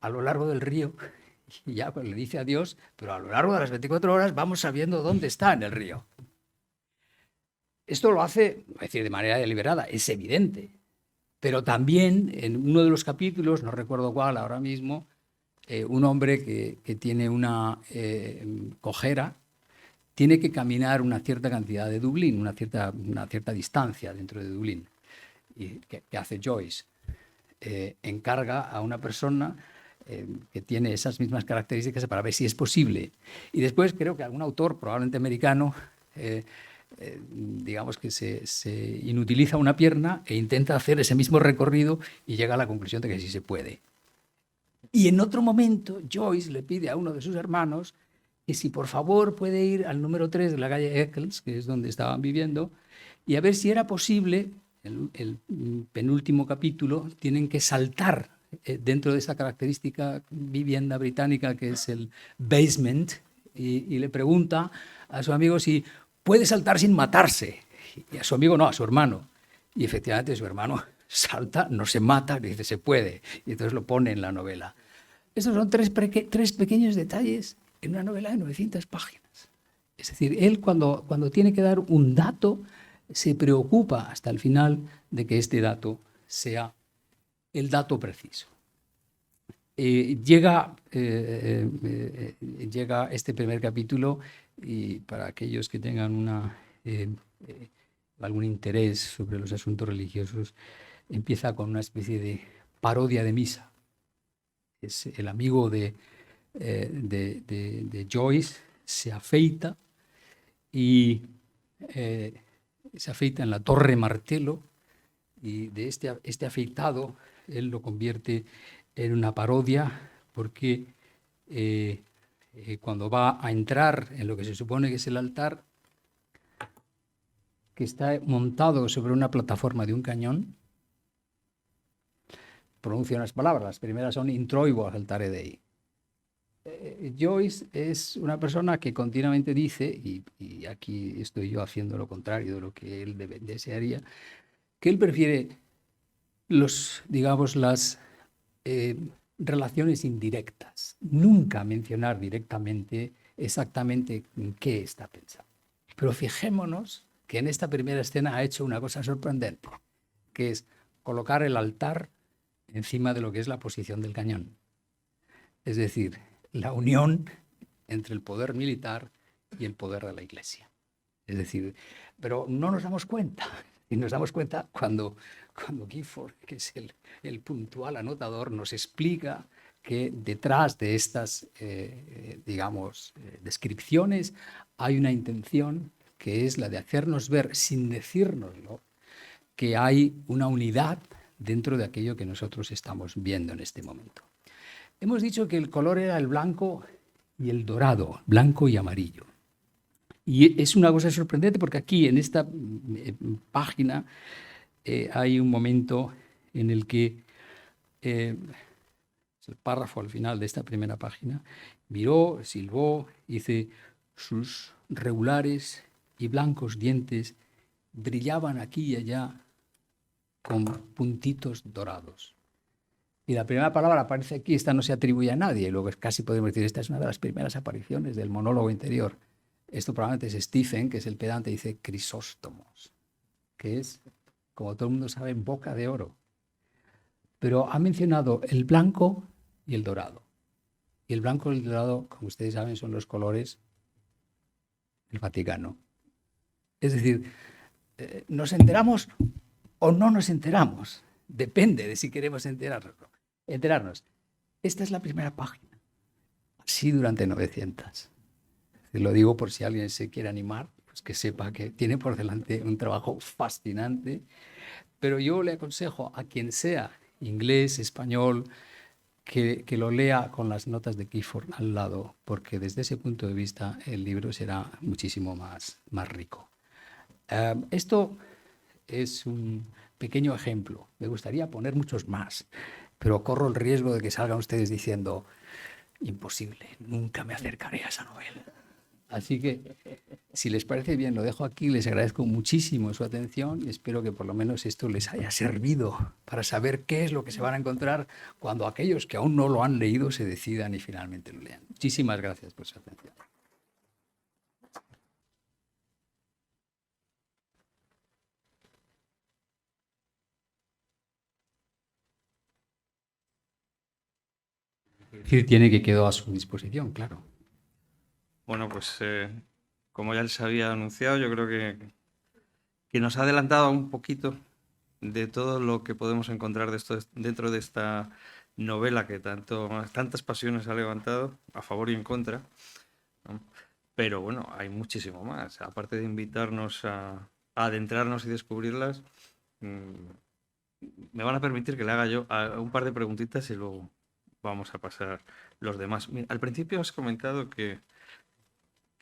a lo largo del río. Y ya pues, le dice adiós, pero a lo largo de las 24 horas vamos sabiendo dónde está en el río. Esto lo hace, es decir, de manera deliberada, es evidente. Pero también en uno de los capítulos, no recuerdo cuál ahora mismo, un hombre que tiene una cojera tiene que caminar una cierta cantidad de Dublín, una cierta distancia dentro de Dublín. Y que hace Joyce. Encarga a una persona que tiene esas mismas características para ver si es posible. Y después creo que algún autor, probablemente americano, digamos que se inutiliza una pierna e intenta hacer ese mismo recorrido y llega a la conclusión de que sí se puede. Y en otro momento Joyce le pide a uno de sus hermanos que si por favor puede ir al número 3 de la calle Eccles, que es donde estaban viviendo, y a ver si era posible, el penúltimo capítulo, tienen que saltar dentro de esa característica vivienda británica que es el basement, y le pregunta a su amigo si puede saltar sin matarse. Y a su amigo no, a su hermano. Y efectivamente su hermano salta, no se mata, le dice se puede. Y entonces lo pone en la novela. Estos son tres pequeños detalles en una novela de 900 páginas. Es decir, él cuando tiene que dar un dato, se preocupa hasta el final de que este dato sea el dato preciso. Llega este primer capítulo y para aquellos que tengan algún interés sobre los asuntos religiosos, empieza con una especie de parodia de misa. Es el amigo de Joyce, se afeita y se afeita en la Torre Martello, y de este afeitado él lo convierte en una parodia porque cuando va a entrar en lo que se supone que es el altar, que está montado sobre una plataforma de un cañón, pronuncia unas palabras. Las primeras son introibo saltare Dei. Joyce es una persona que continuamente dice, y aquí estoy yo haciendo lo contrario de lo que él desearía, que él prefiere las relaciones indirectas, nunca mencionar directamente exactamente en qué está pensando. Pero fijémonos que en esta primera escena ha hecho una cosa sorprendente, que es colocar el altar encima de lo que es la posición del cañón. Es decir, la unión entre el poder militar y el poder de la Iglesia. Es decir, pero no nos damos cuenta. Y nos damos cuenta cuando Gifford, que es el puntual anotador, nos explica que detrás de estas, descripciones hay una intención que es la de hacernos ver, sin decírnoslo, que hay una unidad dentro de aquello que nosotros estamos viendo en este momento. Hemos dicho que el color era el blanco y el dorado, blanco y amarillo. Y es una cosa sorprendente porque aquí en esta página hay un momento en el que, es el párrafo al final de esta primera página, miró, silbó, dice, sus regulares y blancos dientes brillaban aquí y allá con puntitos dorados. Y la primera palabra aparece aquí, esta no se atribuye a nadie, luego casi podemos decir, esta es una de las primeras apariciones del monólogo interior. Esto probablemente es Stephen, que es el pedante, dice Crisóstomos, que es, como todo el mundo sabe, en boca de oro. Pero ha mencionado el blanco y el dorado. Y el blanco y el dorado, como ustedes saben, son los colores del Vaticano. Es decir, ¿nos enteramos o no nos enteramos? Depende de si queremos enterarnos. Esta es la primera página. Así durante 900. Lo digo por si alguien se quiere animar, pues que sepa que tiene por delante un trabajo fascinante. Pero yo le aconsejo a quien sea, inglés, español, que lo lea con las notas de Gifford al lado, porque desde ese punto de vista el libro será muchísimo más rico. Esto es un pequeño ejemplo. Me gustaría poner muchos más, pero corro el riesgo de que salgan ustedes diciendo, imposible, nunca me acercaré a esa novela. Así que, si les parece bien, lo dejo aquí. Les agradezco muchísimo su atención y espero que por lo menos esto les haya servido para saber qué es lo que se van a encontrar cuando aquellos que aún no lo han leído se decidan y finalmente lo lean. Muchísimas gracias por su atención. Es decir, tiene que quedar a su disposición, claro. Bueno, pues como ya les había anunciado, yo creo que nos ha adelantado un poquito de todo lo que podemos encontrar dentro de esta novela que tantas pasiones ha levantado, a favor y en contra, ¿no? Pero bueno, hay muchísimo más. Aparte de invitarnos a adentrarnos y descubrirlas, me van a permitir que le haga yo un par de preguntitas y luego vamos a pasar los demás. Mira, al principio has comentado que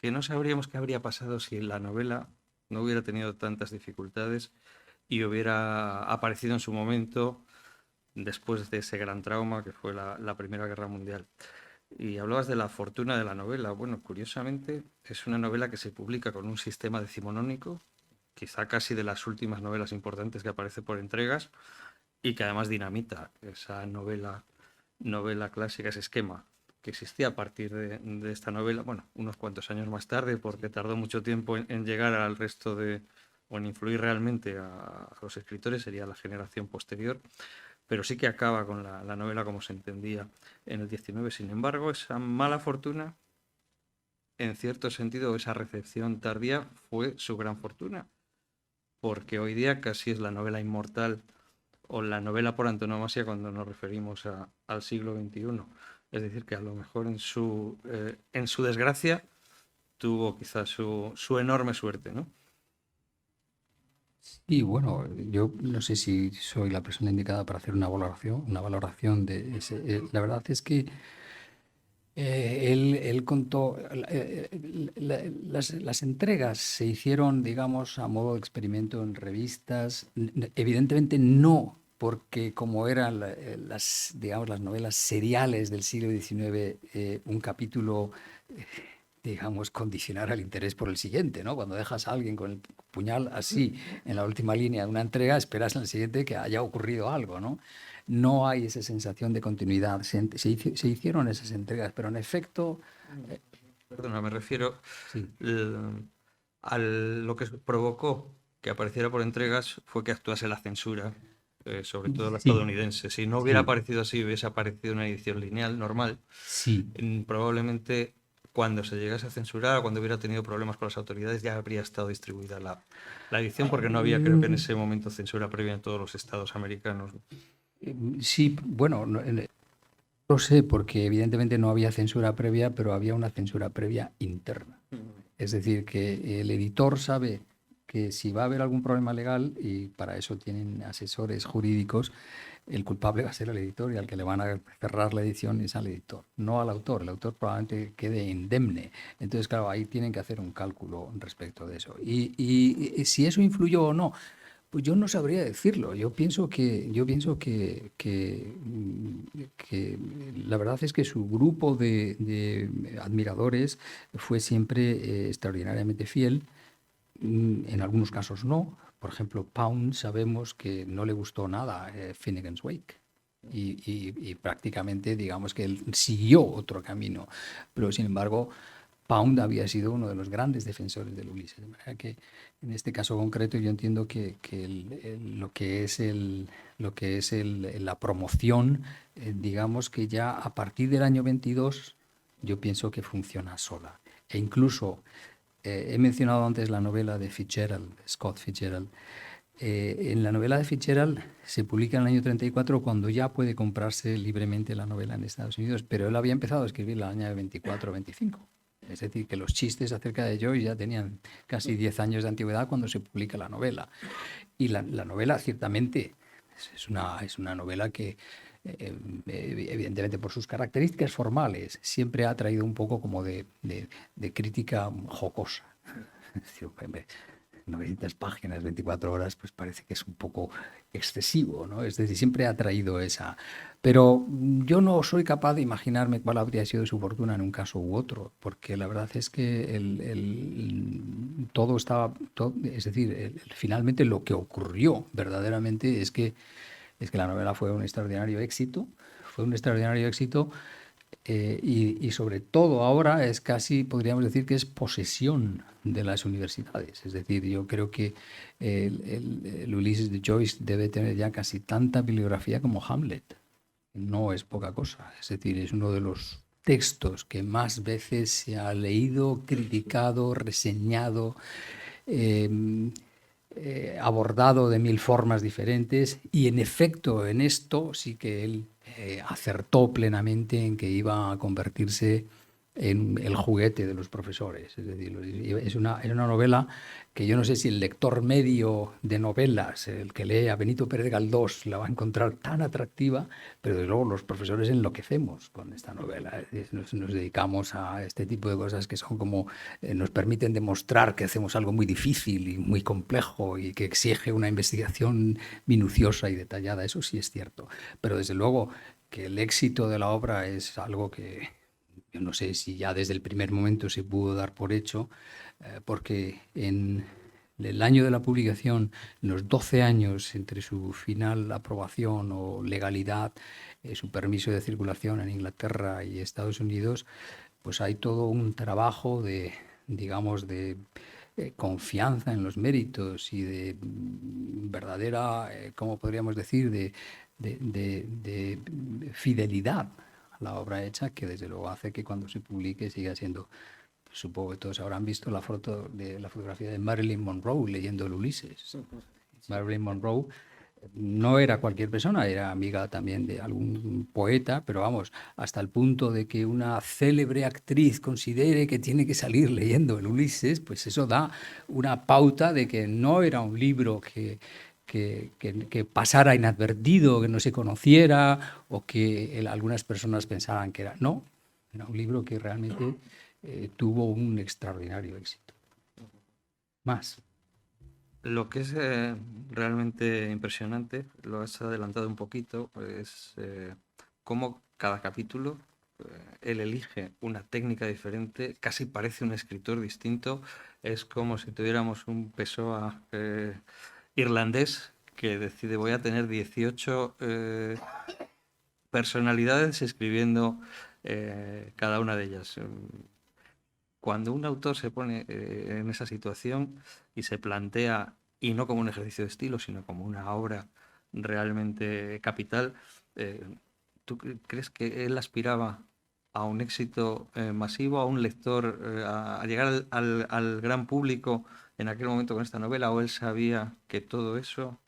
no sabríamos qué habría pasado si la novela no hubiera tenido tantas dificultades y hubiera aparecido en su momento después de ese gran trauma que fue la Primera Guerra Mundial. Y hablabas de la fortuna de la novela. Bueno, curiosamente, es una novela que se publica con un sistema decimonónico, quizá casi de las últimas novelas importantes que aparece por entregas, y que además dinamita esa novela clásica, ese esquema que existía a partir de esta novela, bueno, unos cuantos años más tarde, porque tardó mucho tiempo en llegar al resto o en influir realmente a los escritores, sería la generación posterior, pero sí que acaba con la novela como se entendía en el 19. Sin embargo, esa mala fortuna, en cierto sentido, esa recepción tardía fue su gran fortuna, porque hoy día casi es la novela inmortal o la novela por antonomasia cuando nos referimos al siglo XXI. Es decir, que a lo mejor en su desgracia tuvo quizás su enorme suerte, ¿no? Y bueno, yo no sé si soy la persona indicada para hacer una valoración de ese. La verdad es que él contó, las entregas se hicieron, digamos, a modo de experimento en revistas, evidentemente no porque como eran digamos, las novelas seriales del siglo XIX, un capítulo, eh, digamos, condicionar al interés por el siguiente, ¿no? Cuando dejas a alguien con el puñal así en la última línea de una entrega, esperas en el siguiente que haya ocurrido algo, ¿no? No hay esa sensación de continuidad. Se hicieron esas entregas, pero en efecto, eh, Perdona, me refiero sí, eh, a lo que provocó que apareciera por entregas fue que actuase la censura, sobre todo la sí, estadounidense. Si no hubiera sí, aparecido así, hubiese aparecido una edición lineal normal, sí. probablemente cuando se llegase a censurar, cuando hubiera tenido problemas con las autoridades, ya habría estado distribuida la edición, porque no había, creo que en Mm, ese momento, censura previa en todos los estados americanos. sí, bueno, no, lo sé porque evidentemente no había censura previa, pero había una censura previa interna. Es decir, que el editor sabe que si va a haber algún problema legal, y para eso tienen asesores jurídicos, el culpable va a ser el editor y al que le van a cerrar la edición es al editor, no al autor. El autor probablemente quede indemne. Entonces, claro, ahí tienen que hacer un cálculo respecto de eso. Y si eso influyó o no, pues yo no sabría decirlo. Yo pienso que la verdad es que su grupo de admiradores fue siempre extraordinariamente fiel. En algunos casos no. Por ejemplo, Pound sabemos que no le gustó nada Finnegan's Wake. Y prácticamente digamos que él siguió otro camino. Pero sin embargo, Pound había sido uno de los grandes defensores del Ulises. De manera que en este caso concreto yo entiendo que lo que es la promoción, digamos que ya a partir del año 22 yo pienso que funciona sola. E incluso he mencionado antes la novela de Fitzgerald, Scott Fitzgerald. En la novela de Fitzgerald se publica en el año 34 cuando ya puede comprarse libremente la novela en Estados Unidos, pero él había empezado a escribir en el año 24 o 25. Es decir, que los chistes acerca de Joyce ya tenían casi 10 años de antigüedad cuando se publica la novela. Y la novela ciertamente es una novela que, evidentemente por sus características formales, siempre ha traído un poco como de crítica jocosa. Es decir, 900 páginas, 24 horas, pues parece que es un poco excesivo, ¿no? Es decir, siempre ha traído esa. Pero yo no soy capaz de imaginarme cuál habría sido su fortuna en un caso u otro, porque la verdad es que todo estaba, es decir, finalmente lo que ocurrió verdaderamente es que la novela fue un extraordinario éxito, fue un extraordinario éxito y sobre todo ahora es casi, podríamos decir que es posesión de las universidades. Es decir, yo creo que el Ulises de Joyce debe tener ya casi tanta bibliografía como Hamlet. No es poca cosa. Es decir, es uno de los textos que más veces se ha leído, criticado, reseñado, eh, abordado de mil formas diferentes y en efecto en esto sí que él acertó plenamente en que iba a convertirse en el juguete de los profesores. Es decir, era una novela que yo no sé si el lector medio de novelas, el que lee a Benito Pérez Galdós, la va a encontrar tan atractiva, pero desde luego los profesores enloquecemos con esta novela. Es decir, nos dedicamos a este tipo de cosas que son como nos permiten demostrar que hacemos algo muy difícil y muy complejo y que exige una investigación minuciosa y detallada. Eso sí es cierto. Pero desde luego que el éxito de la obra es algo que yo no sé si ya desde el primer momento se pudo dar por hecho, porque en el año de la publicación, los 12 años entre su final aprobación o legalidad, su permiso de circulación en Inglaterra y Estados Unidos, pues hay todo un trabajo de, digamos, de confianza en los méritos y de verdadera, ¿cómo podríamos decir?, de fidelidad a la obra hecha, que desde luego hace que cuando se publique siga siendo. Supongo que todos habrán visto la foto de la fotografía de Marilyn Monroe leyendo el Ulises. Marilyn Monroe no era cualquier persona, era amiga también de algún poeta, pero vamos, hasta el punto de que una célebre actriz considere que tiene que salir leyendo el Ulises, pues eso da una pauta de que no era un libro que pasara inadvertido, que no se conociera o que algunas personas pensaran que era. No, era un libro que realmente tuvo un extraordinario éxito. Más. Lo que es realmente impresionante, lo has adelantado un poquito, es cómo cada capítulo él elige una técnica diferente, casi parece un escritor distinto, es como si tuviéramos un Pessoa irlandés que decide voy a tener 18 personalidades escribiendo cada una de ellas. Cuando un autor se pone en esa situación y se plantea, y no como un ejercicio de estilo, sino como una obra realmente capital, ¿tú crees que él aspiraba a un éxito masivo, a un lector, a llegar al gran público en aquel momento con esta novela, o él sabía que todo eso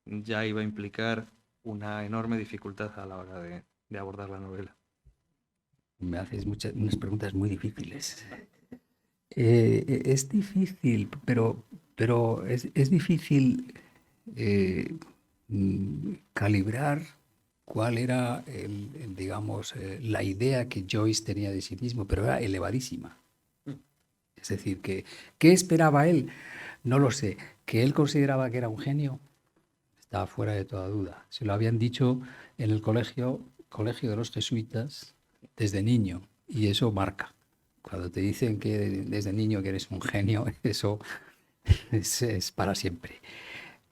ya iba a implicar una enorme dificultad a la hora de abordar la novela? Me haces unas preguntas muy difíciles. Es difícil, pero es difícil calibrar cuál era, digamos, la idea que Joyce tenía de sí mismo, pero era elevadísima. Es decir, ¿qué esperaba él? No lo sé. ¿Que él consideraba que era un genio? Estaba fuera de toda duda. Se lo habían dicho en el colegio de los jesuitas, desde niño, y eso marca. Cuando te dicen que desde niño que eres un genio, eso es para siempre.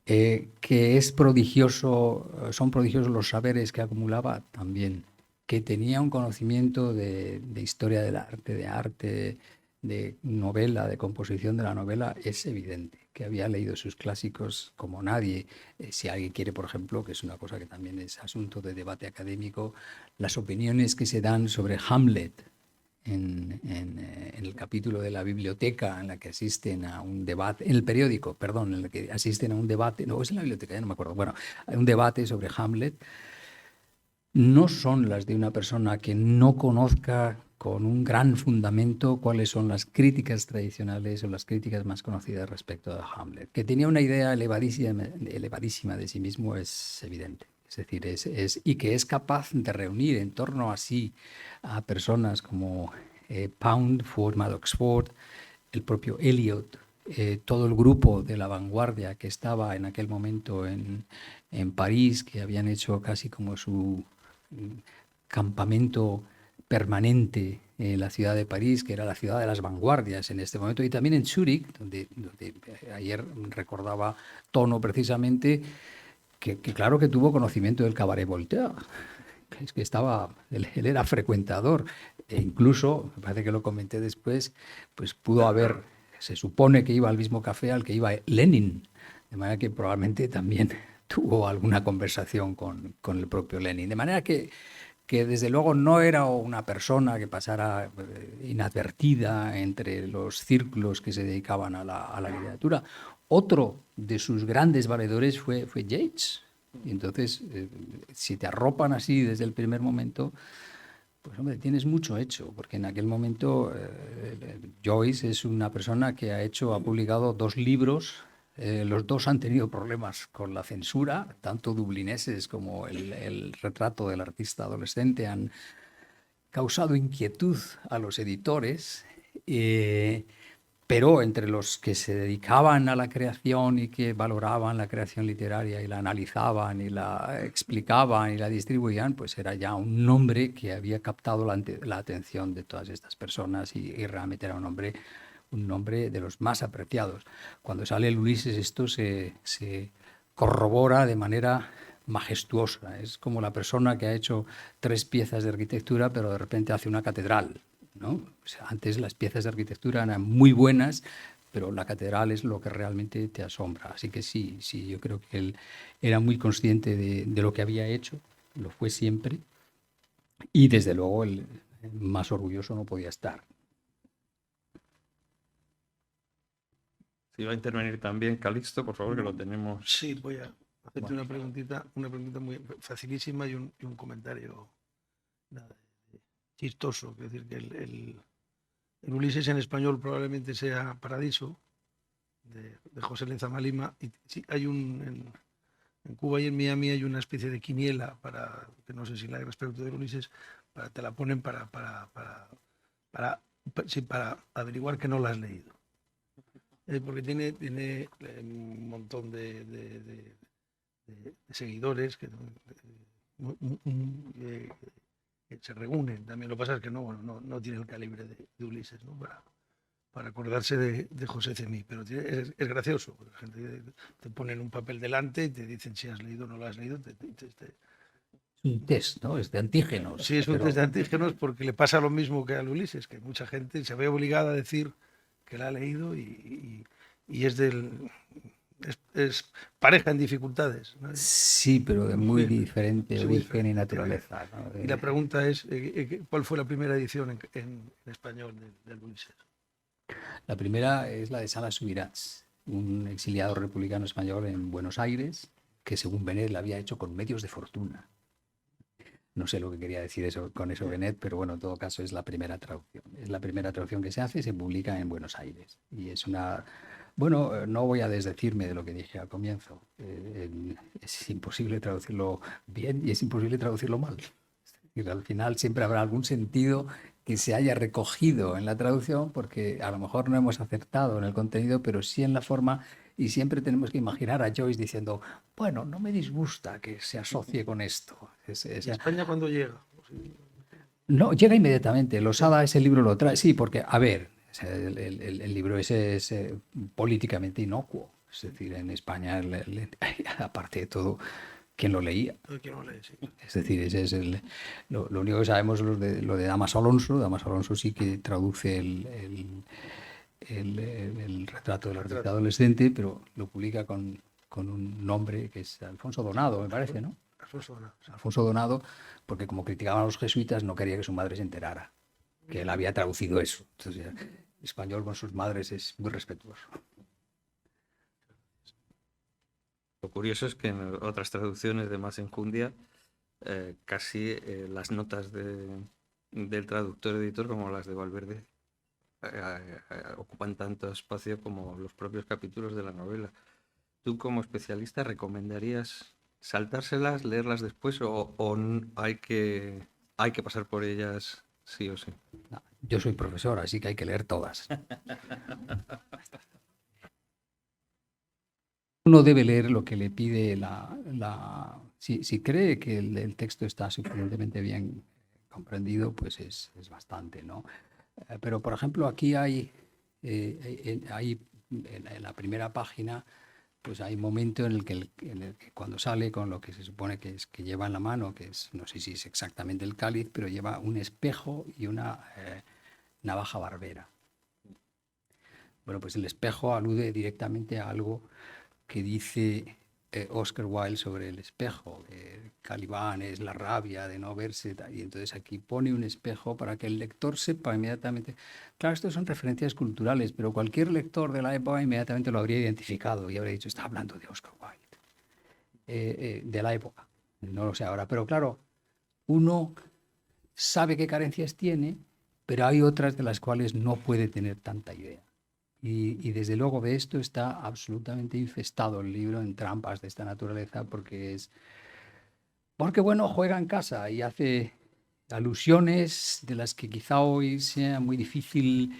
Que es prodigioso, son prodigiosos los saberes que acumulaba también. Que tenía un conocimiento de historia del arte, de novela, de composición de la novela, es evidente. Que había leído sus clásicos como nadie. Si alguien quiere, por ejemplo, que es una cosa que también es asunto de debate académico, las opiniones que se dan sobre Hamlet en el capítulo de la biblioteca en la que asisten a un debate, en el periódico, perdón, en el que asisten a un debate, no, es en la biblioteca, ya no me acuerdo, bueno, hay un debate sobre Hamlet, no son las de una persona que no conozca con un gran fundamento cuáles son las críticas tradicionales o las críticas más conocidas respecto a Hamlet. Que tenía una idea elevadísima de sí mismo es evidente. Es decir, y que es capaz de reunir en torno a sí a personas como Pound, Ford, Madox Ford, el propio Eliot, todo el grupo de la vanguardia que estaba en aquel momento en París, que habían hecho casi como su campamento permanente en la ciudad de París, que era la ciudad de las vanguardias en este momento, y también en Zúrich, donde ayer recordaba Tono precisamente, que claro que tuvo conocimiento del cabaret Voltaire, es que él era frecuentador, e incluso, me parece que lo comenté después, pues pudo haber, se supone que iba al mismo café al que iba Lenin, de manera que probablemente también tuvo alguna conversación con el propio Lenin, de manera que desde luego no era una persona que pasara inadvertida entre los círculos que se dedicaban a la literatura. Otro de sus grandes valedores fue Yeats. Y entonces, si te arropan así desde el primer momento, pues hombre, tienes mucho hecho, porque en aquel momento Joyce es una persona que ha publicado 2 libros. Los 2 han tenido problemas con la censura, tanto dublineses como el retrato del artista adolescente han causado inquietud a los editores, pero entre los que se dedicaban a la creación y que valoraban la creación literaria y la analizaban y la explicaban y la distribuían, pues era ya un nombre que había captado la atención de todas estas personas y realmente era un nombre de los más apreciados. Cuando sale el Ulises esto se corrobora de manera majestuosa. Es como la persona que ha hecho 3 piezas de arquitectura, pero de repente hace una catedral, ¿no? O sea, antes las piezas de arquitectura eran muy buenas, pero la catedral es lo que realmente te asombra. Así que sí, yo creo que él era muy consciente de lo que había hecho, lo fue siempre, y desde luego el más orgulloso no podía estar. Si va a intervenir también Calixto, por favor, que lo tenemos. Sí, voy a hacerte una preguntita muy facilísima y un comentario nada, chistoso. Es decir, que el Ulises en español probablemente sea Paradiso, de José Lezama Lima. Y sí, hay en Cuba y en Miami hay una especie de quiniela para, que no sé si la hay respecto del Ulises, te la ponen para averiguar que no la has leído. Porque tiene un montón de seguidores que se reúnen. También lo que pasa es que no tiene el calibre de Ulises, ¿no? Para acordarse de José Cemí, pero es gracioso. La gente te ponen un papel delante y te dicen si has leído o no lo has leído. Un test, ¿no? Es de antígenos. Sí, es un test de antígenos porque le pasa lo mismo que al Ulises, que mucha gente se ve obligada a decir que la ha leído y es pareja en dificultades, ¿no? Sí, pero de muy diferente sí, origen y naturaleza, ¿no? Y la pregunta es, ¿cuál fue la primera edición en español del Ulises? La primera es la de Salas Subirats, un exiliado republicano español en Buenos Aires, que según Benet la había hecho con medios de fortuna. No sé lo que quería decir con eso Benet, pero bueno, en todo caso es la primera traducción. Es la primera traducción que se hace y se publica en Buenos Aires. Y es una... Bueno, no voy a desdecirme de lo que dije al comienzo. Es imposible traducirlo bien y es imposible traducirlo mal. Y al final siempre habrá algún sentido que se haya recogido en la traducción, porque a lo mejor no hemos acertado en el contenido, pero sí en la forma, y siempre tenemos que imaginar a Joyce diciendo, bueno, no me disgusta que se asocie con esto. ¿Y España cuándo llega? No, llega inmediatamente. Losada ese libro lo trae. Sí, porque, a ver, el libro ese es políticamente inocuo. Es decir, en España, aparte de todo, ¿quién lo leía? ¿Quién lo lee? Sí. Es decir, ese es lo único que sabemos es lo de Damaso Alonso. Damaso Alonso sí que traduce el retrato del artista adolescente, pero lo publica con un nombre que es Alfonso Donado, me parece, ¿no? Alfonso Donado. Alfonso Donado, porque como criticaban a los jesuitas, no quería que su madre se enterara, que él había traducido eso. Entonces, el español con sus madres es muy respetuoso. Lo curioso es que en otras traducciones de más enjundia, casi las notas del traductor editor como las de Valverde ocupan tanto espacio como los propios capítulos de la novela. ¿Tú como especialista recomendarías saltárselas, leerlas después o hay que pasar por ellas sí o sí? No, yo soy profesor, así que hay que leer todas. Uno debe leer lo que le pide si cree que el texto está suficientemente bien comprendido, pues es bastante, ¿no? Pero, por ejemplo, aquí hay en la primera página, pues hay un momento en el que cuando sale con lo que se supone que lleva en la mano, que es, no sé si es exactamente el cáliz, pero lleva un espejo y una navaja barbera. Bueno, pues el espejo alude directamente a algo que dice Oscar Wilde sobre el espejo. Calibán es la rabia de no verse, y entonces aquí pone un espejo para que el lector sepa inmediatamente. Claro, estos son referencias culturales, pero cualquier lector de la época inmediatamente lo habría identificado y habría dicho, está hablando de Oscar Wilde, de la época. No lo sé ahora, pero claro, uno sabe qué carencias tiene, pero hay otras de las cuales no puede tener tanta idea. Y desde luego de esto está absolutamente infestado el libro en trampas de esta naturaleza porque bueno, juega en casa y hace alusiones de las que quizá hoy sea muy difícil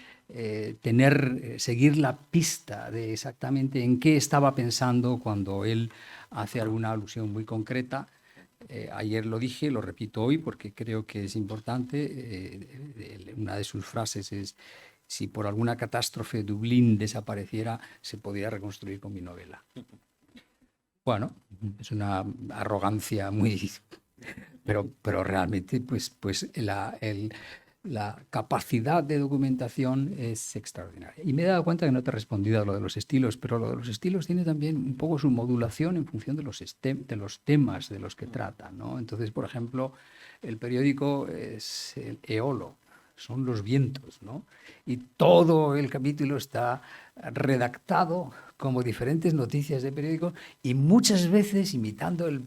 seguir la pista de exactamente en qué estaba pensando cuando él hace alguna alusión muy concreta. Ayer lo dije, lo repito hoy porque creo que es importante. Una de sus frases es: si por alguna catástrofe Dublín desapareciera, se podría reconstruir con mi novela. Bueno, es una arrogancia muy... Pero realmente pues la capacidad de documentación es extraordinaria. Y me he dado cuenta que no te he respondido a lo de los estilos, pero lo de los estilos tiene también un poco su modulación en función de los temas de los que trata, ¿no? Entonces, por ejemplo, el periódico es el eolo, son los vientos, ¿no? Y todo el capítulo está redactado como diferentes noticias de periódico y muchas veces imitando el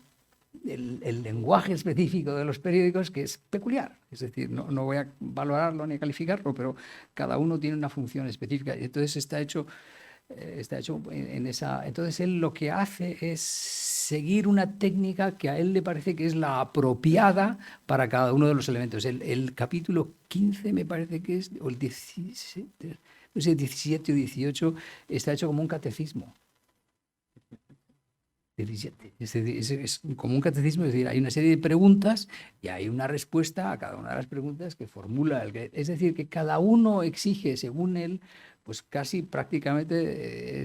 lenguaje específico de los periódicos, que es peculiar. Es decir, no voy a valorarlo ni a calificarlo, pero cada uno tiene una función específica. Y entonces está hecho en esa... Entonces él lo que hace es seguir una técnica que a él le parece que es la apropiada para cada uno de los elementos. El capítulo 15 me parece que es, o el 17, no sé, 17 o 18, está hecho como un catecismo. 17. Es como un catecismo, es decir, hay una serie de preguntas y hay una respuesta a cada una de las preguntas que formula es decir, que cada uno exige, según él, pues casi prácticamente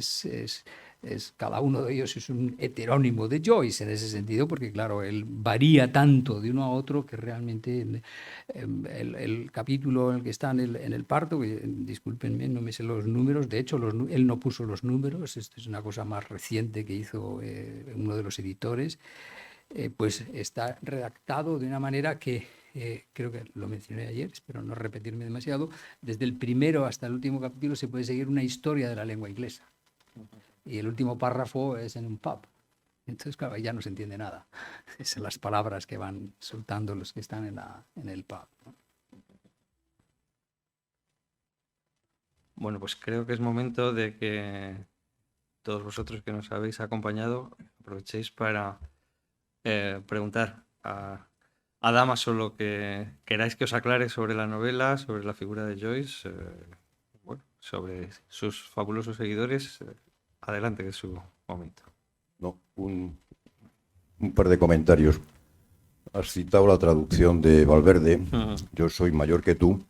cada uno de ellos es un heterónimo de Joyce en ese sentido, porque claro, él varía tanto de uno a otro que realmente el capítulo en el que está en el parto, que, discúlpenme, no me sé los números, de hecho él no puso los números, esto es una cosa más reciente que hizo uno de los editores, pues está redactado de una manera que creo que lo mencioné ayer, espero no repetirme demasiado, desde el primero hasta el último capítulo se puede seguir una historia de la lengua inglesa. Y el último párrafo es en un pub. Entonces, claro, ya no se entiende nada. Son las palabras que van soltando los que están en el pub, ¿no? Bueno, pues creo que es momento de que todos vosotros que nos habéis acompañado aprovechéis para preguntar a Dámaso lo que queráis que os aclare sobre la novela, sobre la figura de Joyce, bueno, sobre sus fabulosos seguidores. Adelante, que es su momento. No, un par de comentarios. Has citado la traducción de Valverde. Yo soy mayor que tú,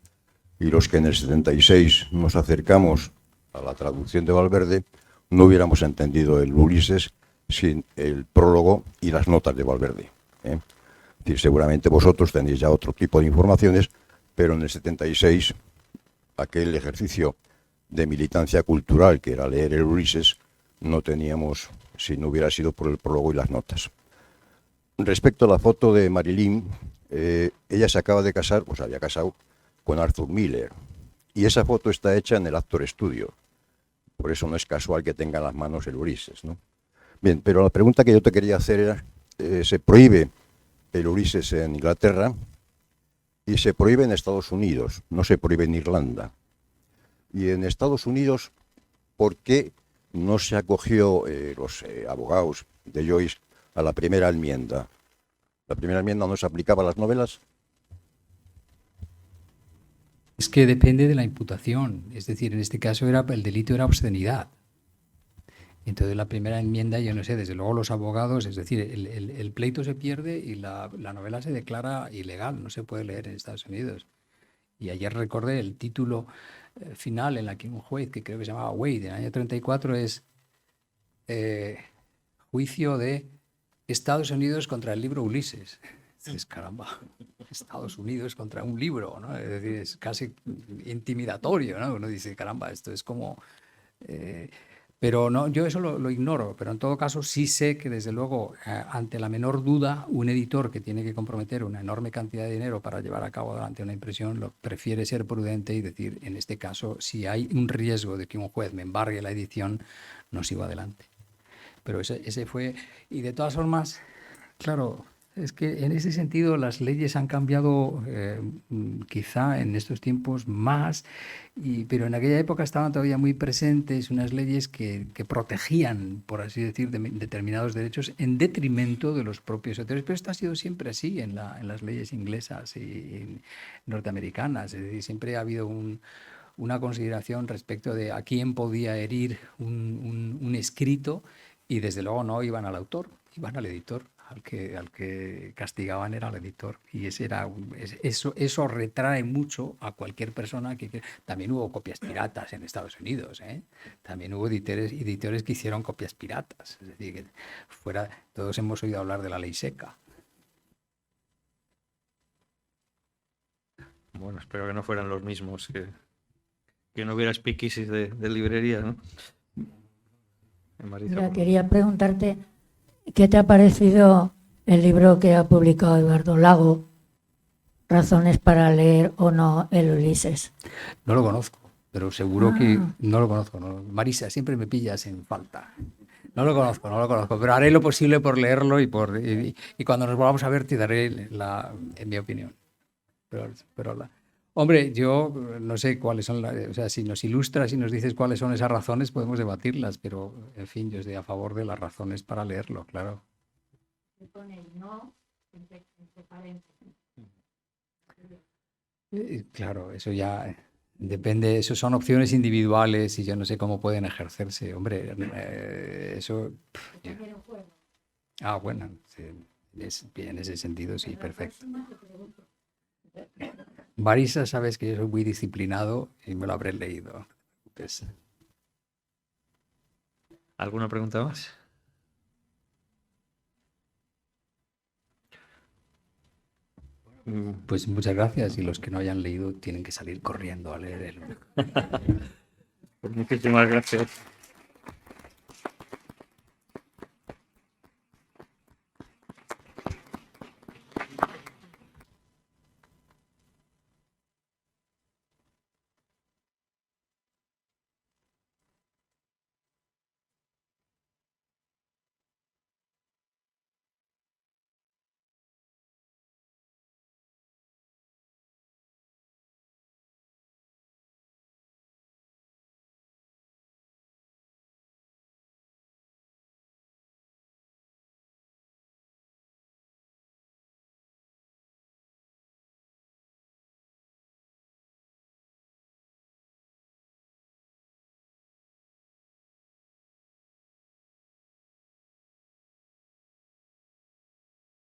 y los que en el 76 nos acercamos a la traducción de Valverde no hubiéramos entendido el Ulises sin el prólogo y las notas de Valverde, ¿eh? Es decir, seguramente vosotros tenéis ya otro tipo de informaciones, pero en el 76 aquel ejercicio de militancia cultural que era leer el Ulises no teníamos si no hubiera sido por el prólogo y las notas. Respecto a la foto de Marilyn, ella se acaba de casar, pues había casado con Arthur Miller, y esa foto está hecha en el Actor Studio, por eso no es casual que tenga en las manos el Ulises, ¿no? Bien, pero la pregunta que yo te quería hacer era, se prohíbe el Ulises en Inglaterra y se prohíbe en Estados Unidos, no se prohíbe en Irlanda. Y en Estados Unidos, ¿por qué no se acogió los abogados de Joyce a la primera enmienda? ¿La primera enmienda no se aplicaba a las novelas? Es que depende de la imputación. Es decir, en este caso el delito era obscenidad. Entonces la primera enmienda, yo no sé, desde luego los abogados, es decir, el pleito se pierde y la novela se declara ilegal, no se puede leer en Estados Unidos. Y ayer recordé el título final en la que un juez, que creo que se llamaba Wade, en el año 34, es juicio de Estados Unidos contra el libro Ulises. Entonces, caramba, Estados Unidos contra un libro, ¿no? Es decir, es casi intimidatorio, ¿no? Uno dice, caramba, esto es como... pero no, yo eso lo ignoro, pero en todo caso sí sé que desde luego ante la menor duda un editor que tiene que comprometer una enorme cantidad de dinero para llevar a cabo adelante una impresión prefiere ser prudente y decir, en este caso, si hay un riesgo de que un juez me embargue la edición, no sigo adelante. Pero ese fue, y de todas formas, claro, es que en ese sentido las leyes han cambiado quizá en estos tiempos más, pero en aquella época estaban todavía muy presentes unas leyes que protegían, por así decir, determinados derechos en detrimento de los propios autores. Pero esto ha sido siempre así en las leyes inglesas y norteamericanas. Es decir, siempre ha habido una consideración respecto de a quién podía herir un escrito, y desde luego no iban al autor, iban al editor. Al que castigaban era al editor. Y eso retrae mucho a cualquier persona que... También hubo copias piratas en Estados Unidos, ¿eh? También hubo editores que hicieron copias piratas. Es decir, que todos hemos oído hablar de la ley seca. Bueno, espero que no fueran los mismos, que no hubiera speakeasies de librería, ¿no? Marisa, Mira, quería preguntarte, ¿qué te ha parecido el libro que ha publicado Eduardo Lago, Razones para leer o no el Ulises? No lo conozco, pero seguro que no lo conozco. No. Marisa, siempre me pillas en falta. No lo conozco, pero haré lo posible por leerlo y cuando nos volvamos a ver te daré en mi opinión. Hombre, yo no sé cuáles son, o sea, si nos ilustras y nos dices cuáles son esas razones, podemos debatirlas, pero en fin, yo estoy a favor de las razones para leerlo, claro. Claro, eso ya depende, eso son opciones individuales y yo no sé cómo pueden ejercerse. Hombre, eso... Bueno, sí, en ese sentido sí, perfecto. Marisa, sabes que yo soy muy disciplinado y me lo habré leído. Pues... ¿Alguna pregunta más? Pues muchas gracias, y los que no hayan leído tienen que salir corriendo a leer el... Pues muchísimas gracias.